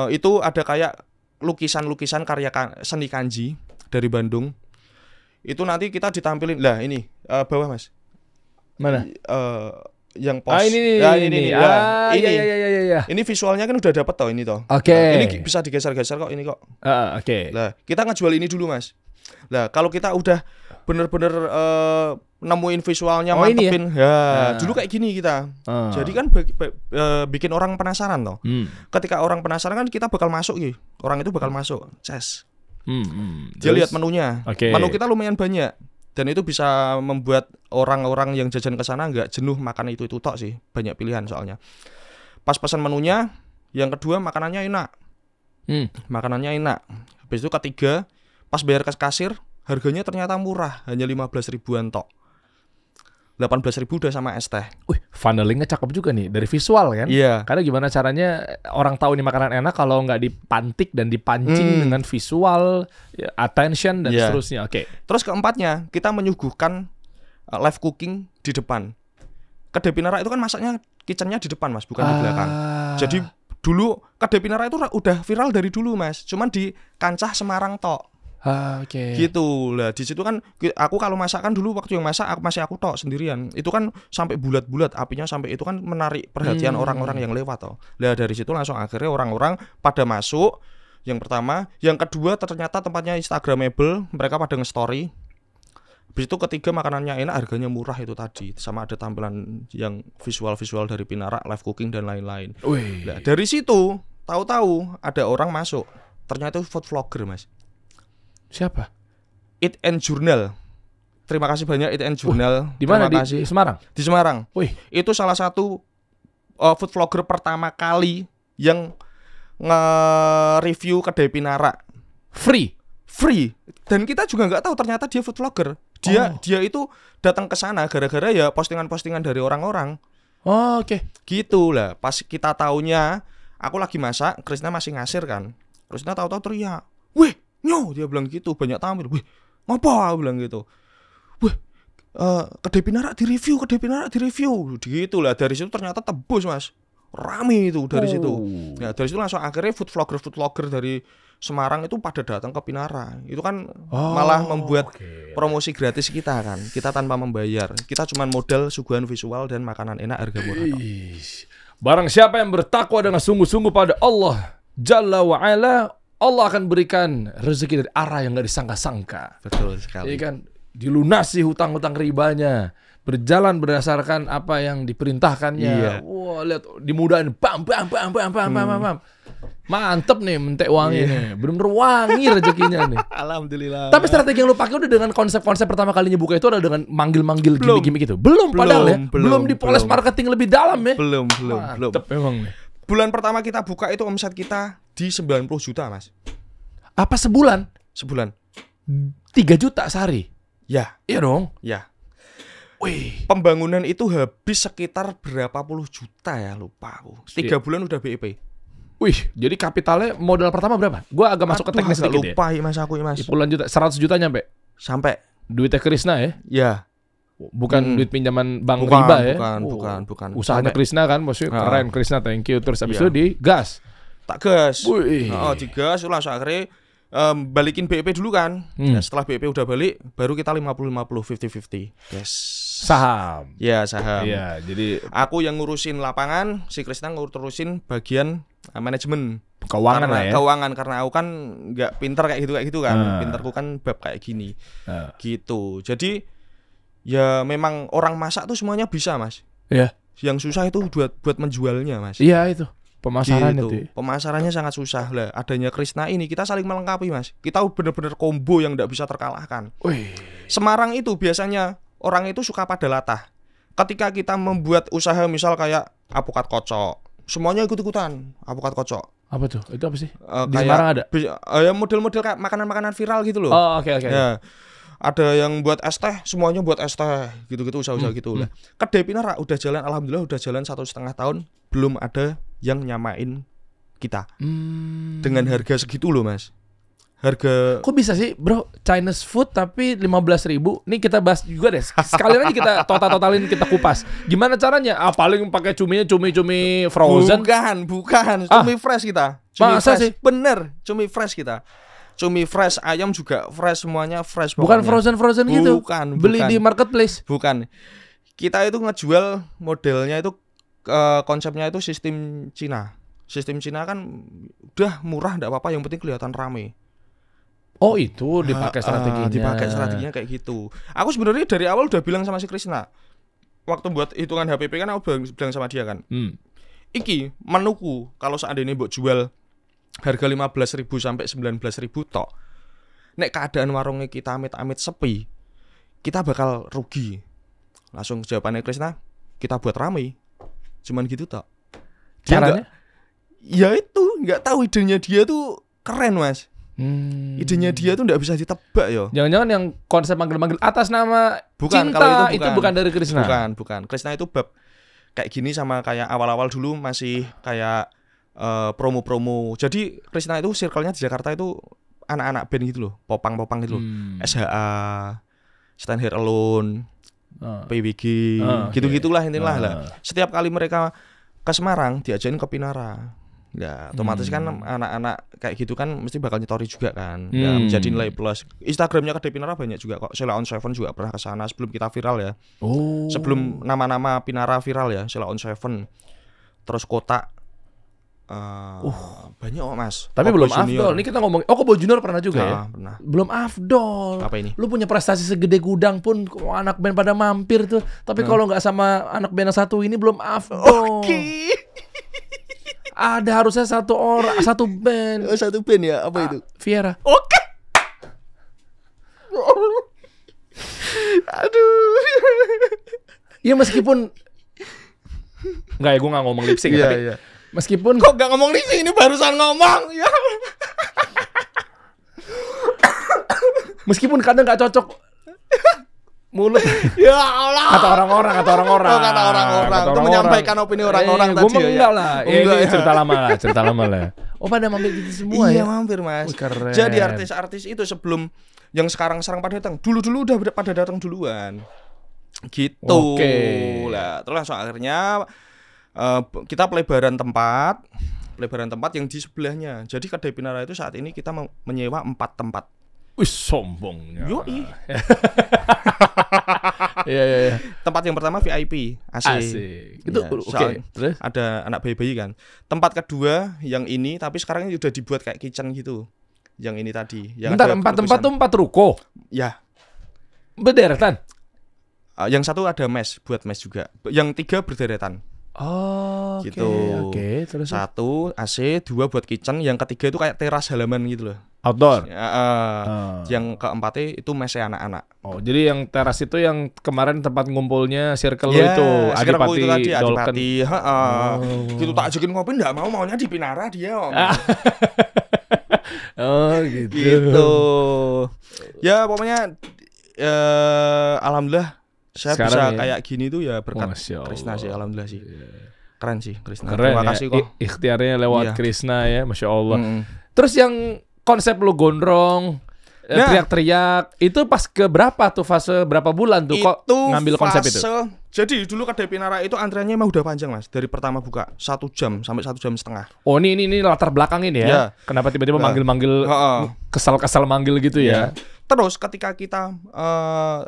itu ada kayak lukisan-lukisan karya seni kanji dari Bandung. Itu nanti kita ditampilin. Lah ini bawah, Mas. Mana? yang pos. Ini. Ini visualnya kan udah dapat toh ini toh. Oke. Nah, ini bisa digeser-geser kok ini kok. Oke. Lah, kita ngejual ini dulu, Mas. Lah, kalau kita udah bener-bener nemuin visualnya, mantepin. Dulu kayak gini kita. Jadi kan bikin orang penasaran toh. Ketika orang penasaran kan kita bakal masuk gitu. Orang itu bakal masuk. Ces. Dia lihat menunya. Menu kita lumayan banyak. Dan itu bisa membuat orang-orang yang jajan ke sana nggak jenuh makan itu tok sih. Banyak pilihan soalnya. Pas pesan menunya, yang kedua makanannya enak. Makanannya enak. Habis itu ketiga, pas bayar ke kasir, harganya ternyata murah, hanya 15 ribuan tok. 18 ribu udah sama es teh. Wih, funnelingnya cakep juga nih dari visual kan? Iya. Karena gimana caranya orang tahu ini makanan enak kalau nggak dipantik dan dipancing dengan visual, attention dan seterusnya. Oke. Terus keempatnya, kita menyuguhkan live cooking di depan. Kedai Pinara itu kan masaknya kitchennya di depan, Mas, bukan di belakang. Jadi dulu Kedai Pinara itu udah viral dari dulu, Mas. Cuman di kancah Semarang tok. Gitu lah. Di situ kan aku kalau masak kan dulu waktu yang masak aku tok sendirian. Itu kan sampai bulat-bulat apinya, sampai itu kan menarik perhatian orang-orang yang lewat toh. Lah dari situ langsung akhirnya orang-orang pada masuk. Yang pertama, yang kedua ternyata tempatnya instagramable, mereka pada nge-story. Habis itu ketiga makanannya enak, harganya murah itu tadi. Sama ada tampilan yang visual-visual dari Pinara, live cooking dan lain-lain. Nah, dari situ tahu-tahu ada orang masuk. Ternyata itu food vlogger, Mas. Siapa? Eat and Journal. Terima kasih banyak Eat and Journal. Di mana? Di Semarang? Di Semarang. Wih. Itu salah satu food vlogger pertama kali yang nge-review Kedai Pinara. Free. Dan kita juga nggak tahu ternyata dia food vlogger. Dia itu datang ke sana gara-gara ya postingan-postingan dari orang-orang. Oke. Gitu lah. Pas kita taunya, aku lagi masak, Krisna masih ngasir kan. Krisna tahu-tahu teriak, "Wih, Nyo," dia bilang gitu, banyak tamu. "Wih, ngapa?" Aku bilang gitu. "Wih, Kedai Pinara direview. Gitu lah. Dari situ ternyata tebus, Mas. Rame itu dari situ. Ya, dari situ langsung akhirnya food vlogger dari Semarang itu pada datang ke Pinara. Itu kan malah membuat promosi gratis kita kan. Kita tanpa membayar. Kita cuma modal suguhan visual dan makanan enak harga murah. Barang siapa yang bertakwa dengan sungguh-sungguh pada Allah Jalla wa Ala, Allah akan berikan rezeki dari arah yang gak disangka-sangka. Betul sekali. Iya kan? Dilunasi hutang-hutang ribanya, berjalan berdasarkan apa yang diperintahkannya. Wah, lihat dimudahin, bam. Mantep nih mentek wangi nih. Bener-bener wangi rezekinya nih. Alhamdulillah. Tapi strategi yang lu pakai udah dengan konsep-konsep pertama kalinya buka itu adalah dengan manggil-manggil gimmick-gimmick itu. Belum dipoles marketing lebih dalam ya. Belum. Mantep memang nih. Bulan pertama kita buka itu omset kita di 90 juta, Mas. Apa sebulan? Sebulan. 3 juta sehari? Ya. Iya dong? Ya. Wih. Pembangunan itu habis sekitar berapa puluh juta ya, lupa aku. 3 bulan udah BEP. Wih, jadi kapitalnya modal pertama berapa? Gua agak masuk ke teknis sedikit lupa, ya. Mas. Puluhan juta, 100 juta nyampe? Sampai. Duitnya Krisna ya? Ya. Bukan duit pinjaman bank riba ya? Bukan. Usahanya Krisna kan, maksudnya keren Krisna, thank you. Terus habis itu digas. Tak gas. Wih. Digas, langsung akhirnya balikin BEP dulu kan. Nah, setelah BEP udah balik, baru kita 50-50, 50-50. Yes. Saham. Ya, saham. Iya, jadi aku yang ngurusin lapangan, si Krisna ngurusin bagian manajemen. Keuangan lah ya. Keuangan, karena aku kan nggak pinter kayak gitu kan. Pinterku kan bab kayak gini. Gitu. Jadi ya memang orang masak tuh semuanya bisa, Mas. Iya. Yang susah itu buat menjualnya, Mas. Iya itu. Pemasaran gitu. itu. Pemasarannya sangat susah lah. Adanya Krisna ini kita saling melengkapi, Mas. Kita bener-bener combo yang nggak bisa terkalahkan. Wih. Semarang itu biasanya orang itu suka pada latah. Ketika kita membuat usaha misal kayak apukat kocok, semuanya ikut-ikutan apukat kocok. Apa tuh? Itu apa sih? Di Kayak Semarang ada? Ya model-model kayak makanan-makanan viral gitu loh. Oh, oke. Ya. Ada yang buat es teh, semuanya buat es teh, gitu-gitu usaha-usaha gitu lah. Kedai Pinara udah jalan, alhamdulillah udah jalan 1,5 tahun, belum ada yang nyamain kita dengan harga segitu loh, Mas. Harga. Kok bisa sih, bro? Chinese food tapi 15.000. Nih kita bahas juga deh. Sekalian aja kita totalin, kita kupas. Gimana caranya? Paling pakai cumi frozen. Bukan. Cumi fresh kita. Masa sih? Bener, cumi fresh kita. Cumi fresh, ayam juga fresh, semuanya fresh. Bukan frozen gitu. Bukan. Beli di marketplace. Bukan. kita itu ngejual modelnya itu konsepnya itu sistem Cina. Sistem Cina kan udah murah enggak apa-apa, yang penting kelihatan rame. Oh, itu dipakai strateginya. Dipakai strateginya kayak gitu. Aku sebenarnya dari awal udah bilang sama si Krisna. Waktu buat hitungan HPP kan aku bilang sama dia kan. Iki menuku kalau seandainya mbok jual harga 15.000 sampai 19.000 tok. Nek keadaan warungnya kita amit-amit sepi, kita bakal rugi. Langsung jawabannya Krisna, kita buat rame. Cuman gitu tok. Caranya? Ya itu, enggak tahu idenya dia tuh keren, Mas. Idenya dia tuh enggak bisa ditebak ya. Jangan-jangan yang konsep manggil-manggil atas nama bukan, cinta kalau itu bukan dari Krisna. Bukan. Krisna itu bab kayak gini sama kayak awal-awal dulu masih kayak promo-promo. Jadi Krisna itu circle-nya di Jakarta itu anak-anak band gitu loh, popang-popang gitu loh. SHA, Stand Here Alone, PWG, gitu-gitulah intinya lah. Setiap kali mereka ke Semarang diajakin ke Pinara. Ya, otomatis kan anak-anak kayak gitu kan mesti bakal nyetori juga kan. Ya, menjadi nilai plus. Instagramnya Kedai Pinara banyak juga kok. Sheila on Seven juga pernah ke sana sebelum kita viral ya. Sebelum nama-nama Pinara viral ya, Sheila on Seven. Terus Kotak. Banyak kok, Mas. Tapi belum afdol. Ini kita ngomong. Oh, Kobo Junior pernah juga ya? Pernah. Belum afdol. Apa ini? Lu punya prestasi segede gudang pun anak band pada mampir tuh. Tapi kalau nggak sama anak band yang satu ini belum afdol. Ada harusnya satu orang, satu band. Satu band ya? Apa itu? Viera. Oke. Aduh. Ya meskipun enggak ya, gue nggak ngomong lip sync tapi meskipun kok gak ngomong lip sync, ini barusan ngomong ya. Meskipun kadang nggak cocok mulut. Ya Allah. Kata orang-orang. Kata orang-orang. Itu menyampaikan opini orang-orang tadi. Gue enggak lah. Ini ya. cerita lama lah. Oh, pada mampir gitu semua ya? ya? Iya, mampir, Mas. Keren. Jadi artis-artis itu sebelum yang sekarang pada datang, dulu udah pada datang duluan. Gitu. Lah, terus langsung akhirnya kita pelebaran tempat yang di sebelahnya. Jadi Kedai Pinara itu saat ini kita menyewa 4 tempat. Wih, sombongnya. Yoi. Iya. Tempat yang pertama VIP, AC. Itu ya, oke. Terus ada anak bayi-bayi kan. Tempat kedua yang ini, tapi sekarang udah dibuat kayak kitchen gitu. Yang ini tadi. Yang bentar, 4 tempat tuh 4 ruko. Ya. Berderet. Yang satu ada mes, buat mes juga. Yang 3 berderetan. Oh, gitu. Oke. Terus 1 AC, 2 buat kitchen, yang ketiga itu kayak teras halaman gitu loh. Outdoor. Yang keempatnya itu mesnya anak-anak. Oh, jadi yang teras itu yang kemarin tempat ngumpulnya circle itu, Adipati itu tadi, Adipati. Gitu tak ajakin ngopi enggak maunya di Pinara dia. Oh, gitu. Ya, pokoknya alhamdulillah saya sekarang bisa kayak gini tuh ya berkat Krisna sih, alhamdulillah sih. Keren sih Krisna. Keren, terima kasih kok. Ikhtiarnya lewat Krisna ya, Masya Allah. Terus yang konsep lu gondrong, teriak-teriak, itu pas ke berapa tuh, fase berapa bulan tuh kok ngambil konsep itu? Jadi dulu Kedai Pinara itu antriannya emang udah panjang, Mas. Dari pertama buka 1 jam sampai 1 jam setengah. Oh, ini latar belakang ini ya. Kenapa tiba-tiba manggil-manggil kesal-kesal manggil gitu ya? Terus ketika kita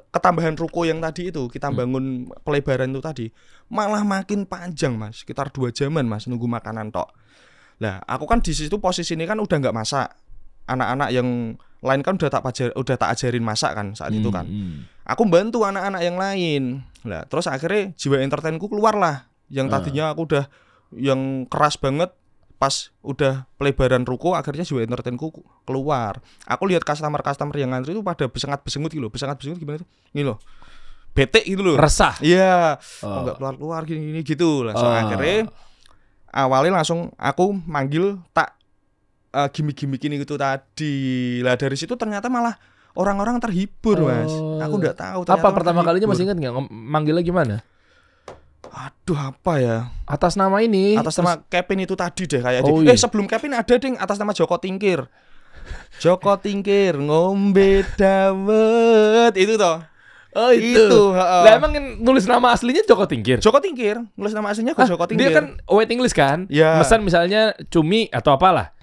ketambahan ruko yang tadi itu, kita bangun pelebaran itu tadi, malah makin panjang, Mas. Sekitar 2 jaman, Mas, nunggu makanan tok. Lah, aku kan di situ posisi ini kan udah nggak masak. Anak-anak yang lain kan udah tak ajarin masak kan saat itu kan. Aku bantu anak-anak yang lain. Lah, terus akhirnya jiwa entertainku keluar lah. Yang tadinya aku udah yang keras banget, pas udah pelebaran ruko akhirnya jiwa entertainku keluar. Aku lihat customer yang ngantri itu pada besengat-besengut gitu loh. Besengat-besengut gimana tuh? Ini loh. Bete gitu loh. Resah. Iya. Enggak keluar-keluar gini gitu. Langsung akhirnya awalnya langsung aku manggil tak gimmick-gimmick ini gitu tadi. Lah dari situ ternyata malah orang-orang terhibur, Mas. Aku enggak tahu ternyata. Apa pertama kalinya masih ingat enggak manggilnya gimana? Aduh, apa ya? Atas nama ini. Atas nama Kevin itu tadi deh kayak iya. Sebelum Kevin ada ding atas nama Joko Tingkir. Joko Tingkir ngombe dawet itu toh. Oh itu. Lah emang nulis nama aslinya Joko Tingkir? Joko Tingkir, nulis nama aslinya Joko Tingkir. Dia kan waiting list kan? Yeah. Pesan misalnya cumi atau apalah.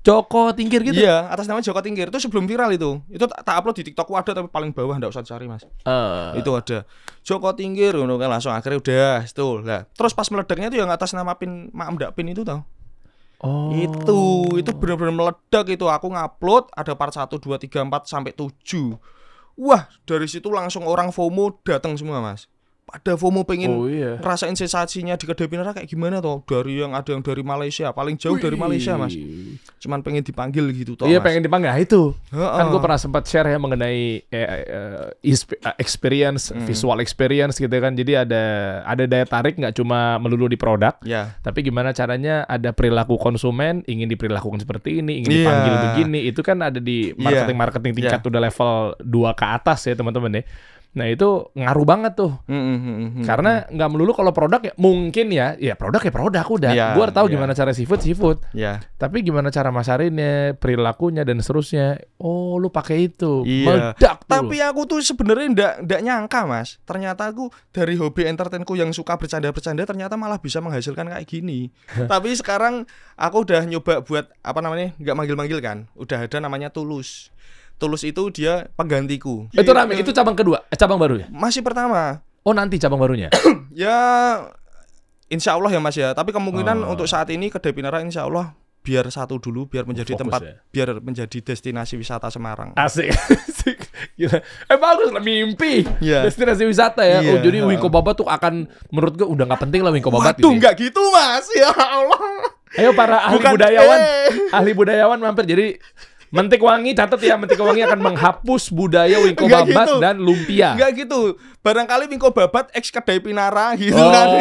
Joko Tingkir gitu? Iya, atas nama Joko Tingkir. Itu sebelum viral itu. Itu tak upload di TikTokku ada tapi paling bawah enggak usah cari, Mas. Itu ada Joko Tingkir ngono kan langsung akhirnya udah itu. Lah, terus pas meledaknya itu yang atas nama pin Maam Ndak Pin itu tau. Oh. Itu benar-benar meledak itu. Aku ngupload ada part 1 2 3 4 sampai 7. Wah, dari situ langsung orang FOMO datang semua, Mas. Pada FOMO pengen ngerasain sensasinya di kedai Pinara kayak gimana toh. Dari yang ada yang dari Malaysia, paling jauh dari Malaysia, Mas. Cuman pengen dipanggil gitu toh. Iya, Mas. pengen dipanggil. Nah, itu. Kan gue pernah sempat share ya mengenai experience, visual experience gitu kan. Jadi ada daya tarik nggak cuma melulu di produk, tapi gimana caranya ada perilaku konsumen ingin diperlakukan seperti ini, ingin dipanggil begini. Itu kan ada di marketing tingkat udah level 2 ke atas ya teman-teman ya. Nah itu ngaruh banget tuh, karena nggak melulu kalau produk ya mungkin ya produk udah. Gue tahu gimana cara seafood. Tapi gimana cara masarinnya, perilakunya dan seterusnya. Oh lu pakai itu, meledak. Tapi aku tuh sebenarnya ndak nyangka, Mas. Ternyata aku dari hobi entertainku yang suka bercanda-bercanda ternyata malah bisa menghasilkan kayak gini. Tapi sekarang aku udah nyoba buat nggak manggil-manggil kan. Udah ada namanya Tulus. Tulus itu dia penggantiku. Itu rame, itu cabang kedua, cabang baru ya? Masih pertama. Oh nanti cabang barunya? Ya, insya Allah ya Mas ya. Tapi kemungkinan untuk saat ini kedai Pinara insya Allah biar satu dulu, biar menjadi tempat, biar menjadi destinasi wisata Semarang. Asik. Gila. Bagus lah, mimpi. Destinasi wisata ya. Oh jadi Wingko Babat tuh akan, menurut gue udah nggak penting lah Wingko Babat. Waduh, nggak gitu Mas. Ya Allah. Ayo para ahli budayawan mampir. Jadi Mentik Wangi, catat ya, Mentik Wangi akan menghapus budaya Wingko Babat dan lumpia. Enggak gitu. Barangkali Wingko Babat ex kedai Pinara gitu kan.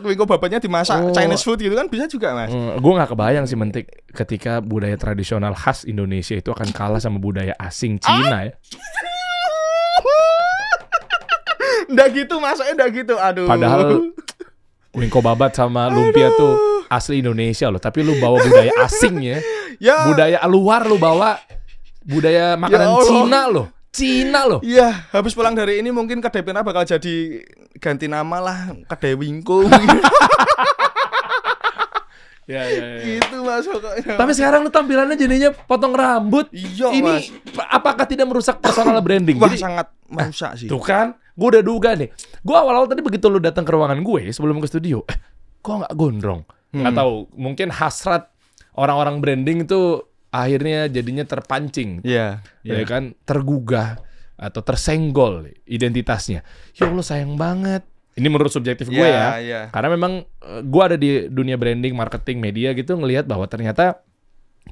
Wingko Babatnya dimasak Chinese food gitu kan bisa juga, Mas. Gue gak kebayang sih Mentik ketika budaya tradisional khas Indonesia itu akan kalah sama budaya asing Cina ya. Nggak gitu, masaknya nggak gitu. Aduh. Padahal Wingko Babat sama lumpia tuh asli Indonesia loh, tapi lu bawa budaya asing ya. Budaya luar lu bawa budaya makanan Cina loh. Iya, habis pulang dari ini mungkin kedai Pinara bakal jadi ganti nama lah, kedai Wingko. Ya. Gitu Mas pokoknya. Tapi sekarang lu tampilannya jadinya potong rambut. Iya, ini Mas. Apakah tidak merusak personal branding? Wah, sangat merusak sih. Tuh kan, gue udah duga nih. Gue awal-awal tadi begitu lu datang ke ruangan gue sebelum ke studio, kok nggak gondrong? Nggak tahu, mungkin hasrat orang-orang branding itu akhirnya jadinya terpancing, ya kan, tergugah atau tersenggol identitasnya. Ya Allah sayang banget. Ini menurut subjektif gue ya. Karena memang gue ada di dunia branding, marketing, media gitu, ngelihat bahwa ternyata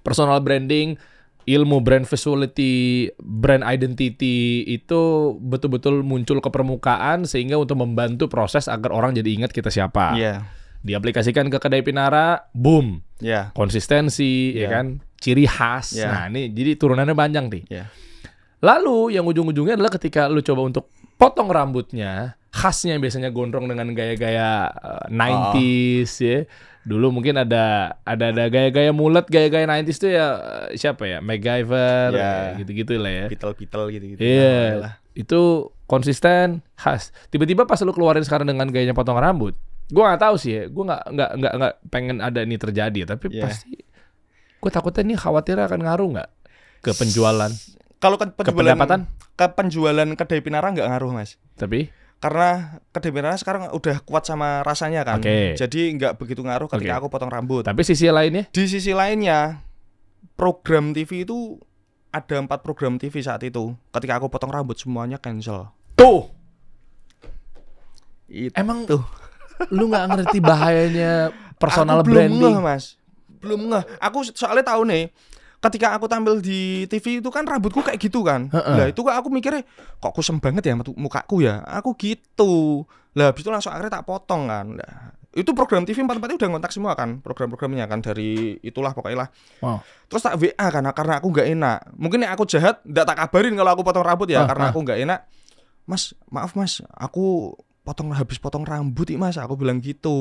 personal branding, ilmu brand visuality, brand identity itu betul-betul muncul ke permukaan sehingga untuk membantu proses agar orang jadi ingat kita siapa. Diaplikasikan ke kedai Pinara, boom, konsistensi, ya kan, ciri khas. Nah ini jadi turunannya panjang nih. Lalu yang ujung-ujungnya adalah ketika lu coba untuk potong rambutnya, khasnya biasanya gondrong dengan gaya-gaya 90s ya. Dulu mungkin ada gaya-gaya mulet, gaya-gaya 90s tuh ya siapa ya, MacGyver, gitu-gitu lah ya. Beetle gitu-gitu. Iya, itu konsisten, khas. Tiba-tiba pas lu keluarin sekarang dengan gayanya potong rambut, gue nggak tahu sih ya, gue nggak pengen ada ini terjadi, tapi pasti gue takutnya ini khawatir akan ngaruh nggak ke penjualan. Kalau ke penjualan kedai Pinara nggak ngaruh Mas. Tapi karena kedai Pinara sekarang udah kuat sama rasanya kan, jadi nggak begitu ngaruh ketika aku potong rambut. Tapi sisi lainnya? Di sisi lainnya, program TV itu ada 4 program TV saat itu. Ketika aku potong rambut semuanya cancel. Tuh. Emang tuh. Lu nggak ngerti bahayanya personal aku branding. Belum ngeh, Mas. Belum ngeh. Aku soalnya tahu nih, ketika aku tampil di TV itu kan rambutku kayak gitu kan. Lah itu aku mikirnya kok kusem banget ya mukaku ya. Aku gitu. Lah habis itu langsung akhirnya tak potong kan. Nah, itu program TV 4-4 udah ngontak semua kan, program-programnya kan, dari itulah pokoknya lah. Terus tak WA kan karena aku nggak enak. Mungkin aku jahat nggak tak kabarin kalau aku potong rambut ya, karena aku nggak enak. Mas, maaf Mas, aku habis potong rambut Mas, aku bilang gitu.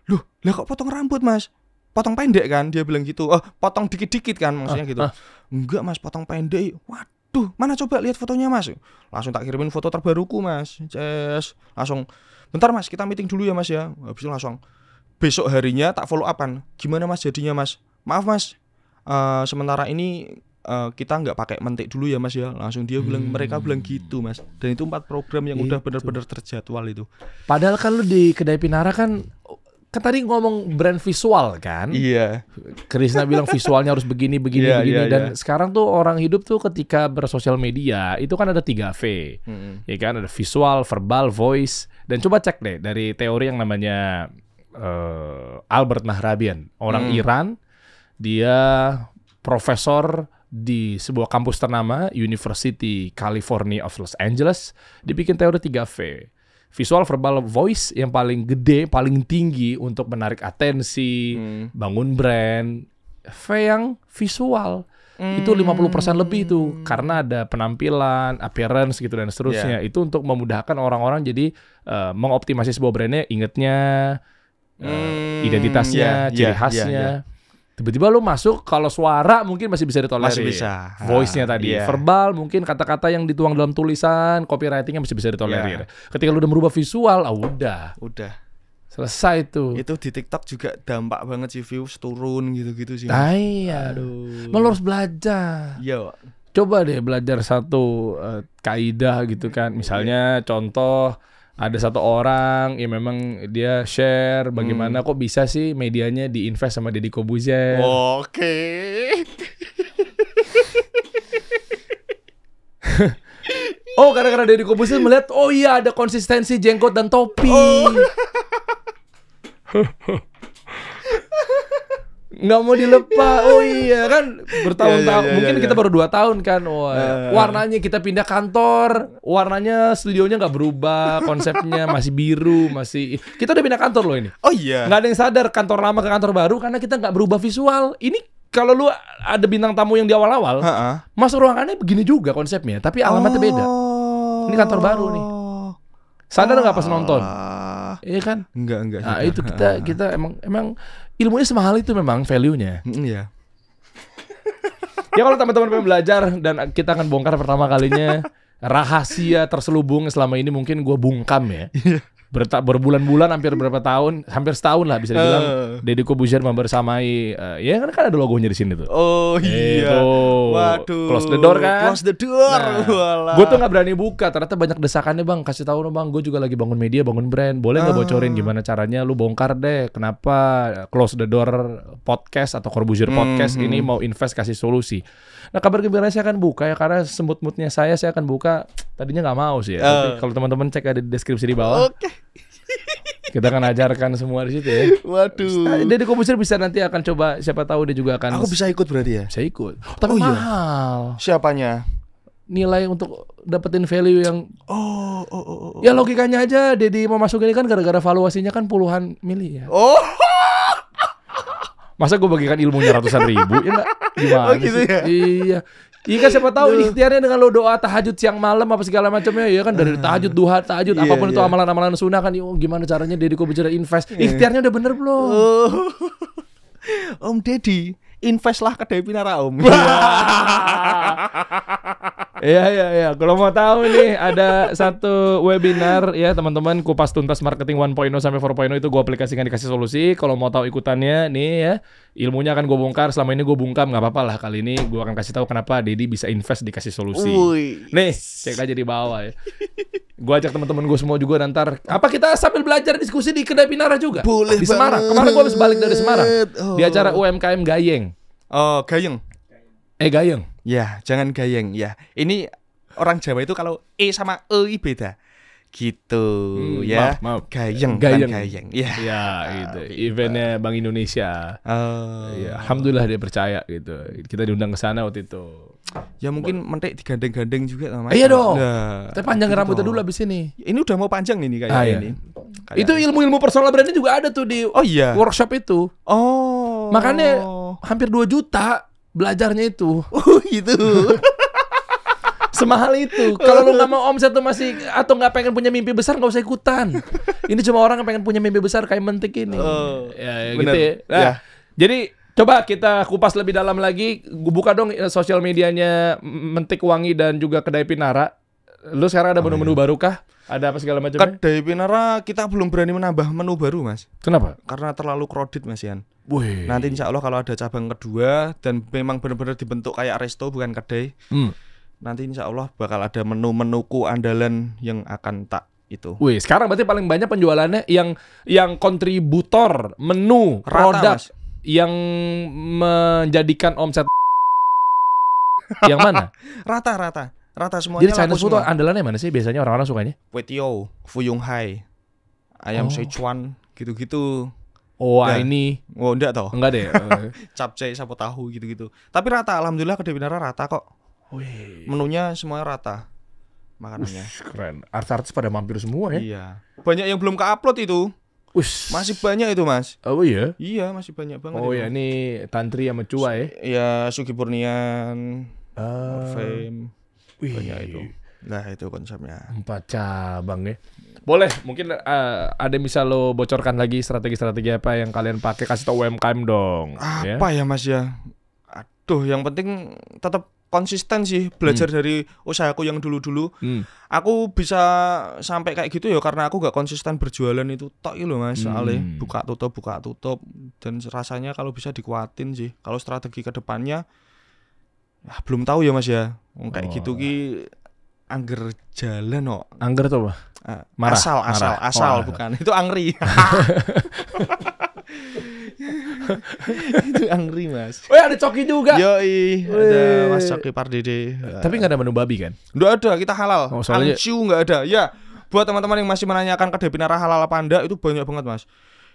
Loh, lah kok potong rambut Mas? Potong pendek kan, dia bilang gitu. Potong dikit-dikit kan maksudnya gitu. Enggak Mas, potong pendek. Waduh, mana coba lihat fotonya Mas. Langsung tak kirimin foto terbaruku Mas. Langsung, bentar Mas, kita meeting dulu ya Mas ya. Habis itu langsung besok harinya tak follow up kan. Gimana Mas jadinya Mas? Maaf Mas, sementara ini kita nggak pakai mentik dulu ya Mas ya. Langsung dia bilang, mereka bilang gitu Mas. Dan itu 4 program yang udah benar-benar terjadwal itu. Padahal kan lu di kedai Pinara kan tadi ngomong brand visual kan. Iya. Krisna bilang visualnya harus begini dan sekarang tuh orang hidup tuh ketika bersosial media itu kan ada 3V. Ya kan, ada visual, verbal, voice. Dan coba cek deh dari teori yang namanya Albert Mahrabian, orang Iran. Dia profesor di sebuah kampus ternama, University California of Los Angeles. Dibikin teori 3V. Visual, verbal, voice yang paling gede, paling tinggi untuk menarik atensi, bangun brand. V yang visual. Itu 50% lebih tuh. Karena ada penampilan, appearance gitu dan seterusnya. Itu untuk memudahkan orang-orang jadi mengoptimasi sebuah brandnya, ingetnya, identitasnya, ciri khasnya. Tiba-tiba lu masuk, kalau suara mungkin masih bisa ditolerir. Masih bisa. Voice-nya tadi. Verbal mungkin kata-kata yang dituang dalam tulisan, copywriting-nya masih bisa ditolerir. Ketika lu udah merubah visual, udah. Selesai tuh. Itu di TikTok juga dampak banget sih, views turun gitu-gitu sih. Iya. Aduh. Lu harus belajar. Iya. Coba deh belajar satu kaidah gitu kan. Misalnya contoh, ada satu orang yang memang dia share bagaimana kok bisa sih medianya diinvest sama Deddy Corbuzier. Oke. Oh, gara-gara Deddy Corbuzier melihat, oh iya ada konsistensi jenggot dan topi. Nggak mau dilepas. Oh iya kan bertahun-tahun. Mungkin kita baru 2 tahun kan. Warnanya kita pindah kantor, warnanya studionya nggak berubah, konsepnya masih biru, masih. Kita udah pindah kantor loh ini. Oh iya. Nggak ada yang sadar kantor lama ke kantor baru karena kita nggak berubah visual. Ini kalau lu ada bintang tamu yang di awal-awal, masuk ruangannya begini juga konsepnya, tapi alamatnya beda. Ini kantor baru nih. Sadar nggak pas nonton? Iya kan? Enggak. Nah, itu kita emang ilmunya semahal itu memang value-nya. Iya. Ya kalau teman-teman pengen belajar dan kita akan bongkar pertama kalinya rahasia terselubung selama ini mungkin gue bungkam ya. Berbulan-bulan hampir berapa tahun, hampir setahun lah bisa dibilang Deddy Corbuzier membersamai ya kan ada logonya di sini tuh. Oh iya. Waduh. Close the door kan? Close the door. Nah, gue tuh nggak berani buka, ternyata banyak desakannya bang. Kasih tahu dong bang, gue juga lagi bangun media, bangun brand. Boleh nggak bocorin gimana caranya? Lu bongkar deh. Kenapa Close the Door podcast atau Corbuzier podcast ini mau invest kasih solusi? Nah kabar gembira saya akan buka ya karena semut-mutnya saya akan buka. Tadinya nggak mau sih ya. Tapi kalau teman-teman cek ada di deskripsi di bawah. Oke. Kita akan ajarkan semua di situ ya. Waduh. Deddy Corbuzier bisa nanti akan coba, siapa tahu dia juga akan. Aku bisa ikut berarti ya? Bisa ikut. Tapi mahal. Siapanya? Nilai untuk dapetin value yang ya logikanya aja Deddy mau masuk ini kan gara-gara valuasinya kan puluhan miliar. Masa gue bagikan ilmunya ratusan ribu ya nggak? Gimana gitu sih? Ya? Iya. Iya kan siapa tahu ikhtiarnya dengan lo doa tahajud siang malam apa segala macamnya ya kan dari tahajud duha tahajud apapun itu amalan-amalan sunnah kan gimana caranya Deddy Corbuzier invest ikhtiarnya udah bener belum? Om Deddy invest lah kedai Pinara Om. Iya. Kalau mau tahu nih ada satu webinar ya teman-teman, kupas tuntas marketing 1.0 sampai 4.0 itu gue aplikasikan dikasih solusi. Kalau mau tahu ikutannya nih ya, ilmunya akan gue bongkar. Selama ini gue bungkam, nggak apa-apa lah. Kali ini gue akan kasih tahu kenapa Deddy bisa invest dikasih solusi. Nih, cek aja di bawah ya. Gue ajak teman-teman gue semua juga nanti. Apa kita sambil belajar diskusi di kedai Pinara juga? Boleh di Semarang. Kemarin gue habis balik dari Semarang di acara UMKM Gayeng. Oh, Gayeng. Gayeng. Ya, jangan Gayeng ya. Ini orang Jawa itu kalau sama beda. Gitu ya. Maaf. Gayeng. Gayeng. Ya, gitu. Eventnya Bank Indonesia. Ya, alhamdulillah dia percaya gitu. Kita diundang ke sana waktu itu. Ya mungkin mentek digandeng-gandeng juga sama. Iya dong. Nah, kita panjang rambutnya dulu abis ini. Ini udah mau panjang nih kayaknya ini. Itu ilmu-ilmu personal branding juga ada tuh di workshop itu. Makanya hampir 2 juta belajarnya itu. Gitu. Semahal itu. Kalau lu nggak mau omset tuh masih atau nggak pengen punya mimpi besar nggak usah ikutan. Ini cuma orang yang pengen punya mimpi besar kayak Mentik ini. Ya gitu ya. Nah, jadi coba kita kupas lebih dalam lagi. Gue buka dong sosial medianya Mentik Wangi dan juga Kedai Pinara. Lu sekarang ada menu-menu baru kah? Ada apa segala macamnya? Kedai Pinara kita belum berani menambah menu baru, Mas. Kenapa? Karena terlalu crowded, Mas Ian. Wih. Nanti insya Allah kalau ada cabang kedua dan memang benar-benar dibentuk kayak resto bukan kedai, nanti insya Allah bakal ada menu-menuku andalan yang akan tak itu. Wih, sekarang berarti paling banyak penjualannya yang kontributor menu Rata, produk Mas. yang menjadikan omset yang mana? Rata semuanya. Jadi Chinese laku food semua. andalannya mana sih biasanya orang-orang sukanya? Kwetiao, Fuyung Hai, ayam Sichuan, gitu-gitu. Oh, Nah. ini Oh, enggak toh. enggak deh. Capcay, sapo tahu gitu-gitu. Tapi rata, alhamdulillah Kedai Binara rata kok. Wih, Menunya semuanya rata. Makanannya. keren. Artis-artis pada mampir semua ya. Iya. Banyak yang belum ke-upload itu. Ush. Masih banyak itu, Mas. Oh iya. Iya, masih banyak banget. Oh itu. ya, ini Tantri sama Cua ya. Iya, Sugi Purnian, Fame. Wih. Banyak itu. Nah, itu konsepnya. 4 cabang ya. Boleh, mungkin ada yang bisa lo bocorkan lagi strategi-strategi apa yang kalian pakai, kasih tau UMKM dong. Apa ya, Mas ya? Aduh, yang penting tetap konsisten sih belajar dari usahaku yang dulu-dulu. Aku bisa sampai kayak gitu ya karena aku gak konsisten berjualan itu tok loh, Mas. Soalnya buka tutup dan rasanya kalau bisa dikuatin sih. Kalau strategi ke depannya belum tahu ya, Mas ya. Kayak gitu ki angger jalan kok. Angger tuh apa? Marah. Asal bukan. Itu angri. Itu angri, Mas. Oh ya, ada Coki juga. Yoi, ada Mas Coki Pardede. Tapi nggak ada menu babi kan? Nggak ada, kita halal. Oh, soalnya- Angcu nggak ada. Ya, buat teman-teman yang masih menanyakan Kedai Binara halal apa enggak, itu banyak banget, Mas.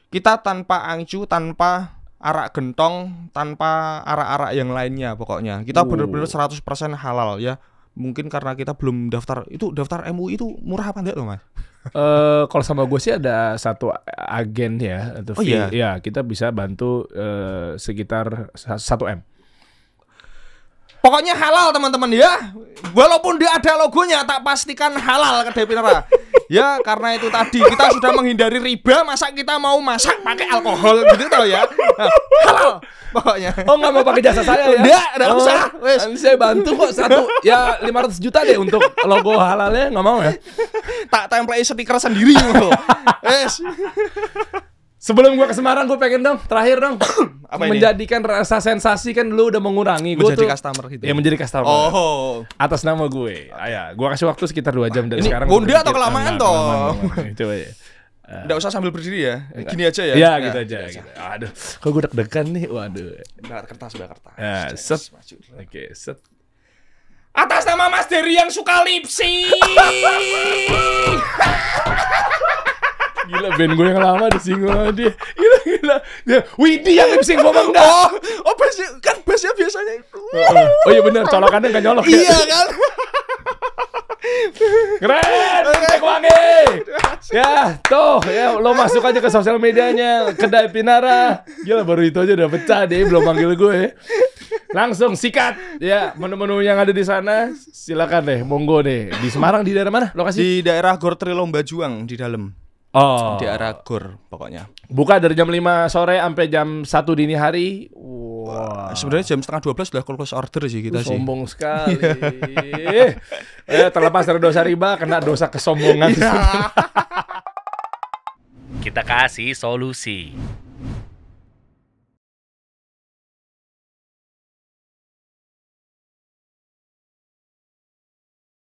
Kita tanpa angcu, tanpa arak gentong, tanpa arak-arak yang lainnya pokoknya. Kita benar-benar 100% halal ya. Mungkin karena kita belum daftar. Itu daftar MUI itu murah apa enggak loh, Mas? Kalau sama gue sih ada satu agen ya atau Oh, iya? ya kita bisa bantu sekitar 1 M. Pokoknya halal teman-teman ya. Walaupun dia ada logonya, tak pastikan halal Kedai Binara. Ya karena itu tadi kita sudah menghindari riba, masa kita mau masak pakai alkohol gitu tau ya. Nah, halal pokoknya. Oh, nggak mau pakai jasa saya ya? Nggak usah. Wes. Nanti saya bantu kok ya 500 juta deh untuk logo halalnya, nggak mau ya? Tak template stiker sendiri loh. Wes. Sebelum gua ke Semarang, gue pengen dong, terakhir dong, Apa ini? menjadikan rasa sensasi kan lu udah mengurangi. Gua Menjadi tuh- customer gitu. Ya menjadi customer. Oh. Atas nama gue. Ya, gua kasih waktu sekitar 2 jam dari Ini sekarang. bonde gua atau berpikir, kelamaan enggak, toh? kelamaan. Coba ya. Nggak usah sambil berdiri ya. Gini aja ya. Ya, Nah, gitu aja. Gitu. Aduh, kok gue deg-degan nih. Waduh. Kertas. Ya, set. Oke, set. Atas nama Mas Dery yang suka lipsy. Gila, band gue yang lama disinggung sama dia. Gila. Dia, Widi yang lip-sync gue bang. Oh, bassnya biasanya itu. Oh iya bener, colokannya gak nyolok ya. Iya kan? Keren, cek wangi. Ya, tuh, ya lo masuk aja ke sosial medianya Kedai Binara. Gila, baru itu aja udah pecah deh, belum manggil gue. Langsung sikat ya menu-menu yang ada di sana. Silakan deh, monggo deh. Di Semarang di daerah mana? Lokasi? Di daerah Gor Trilomba Juang di dalam. Oh. Di daerah Gor pokoknya. Buka dari jam 5 sore sampai jam 1 dini hari. Wah. Sebenarnya jam setengah 12 udah close order sih kita sih. Sombong sekali. Terlepas dari dosa riba, kena dosa kesombongan. Kita kasih solusi.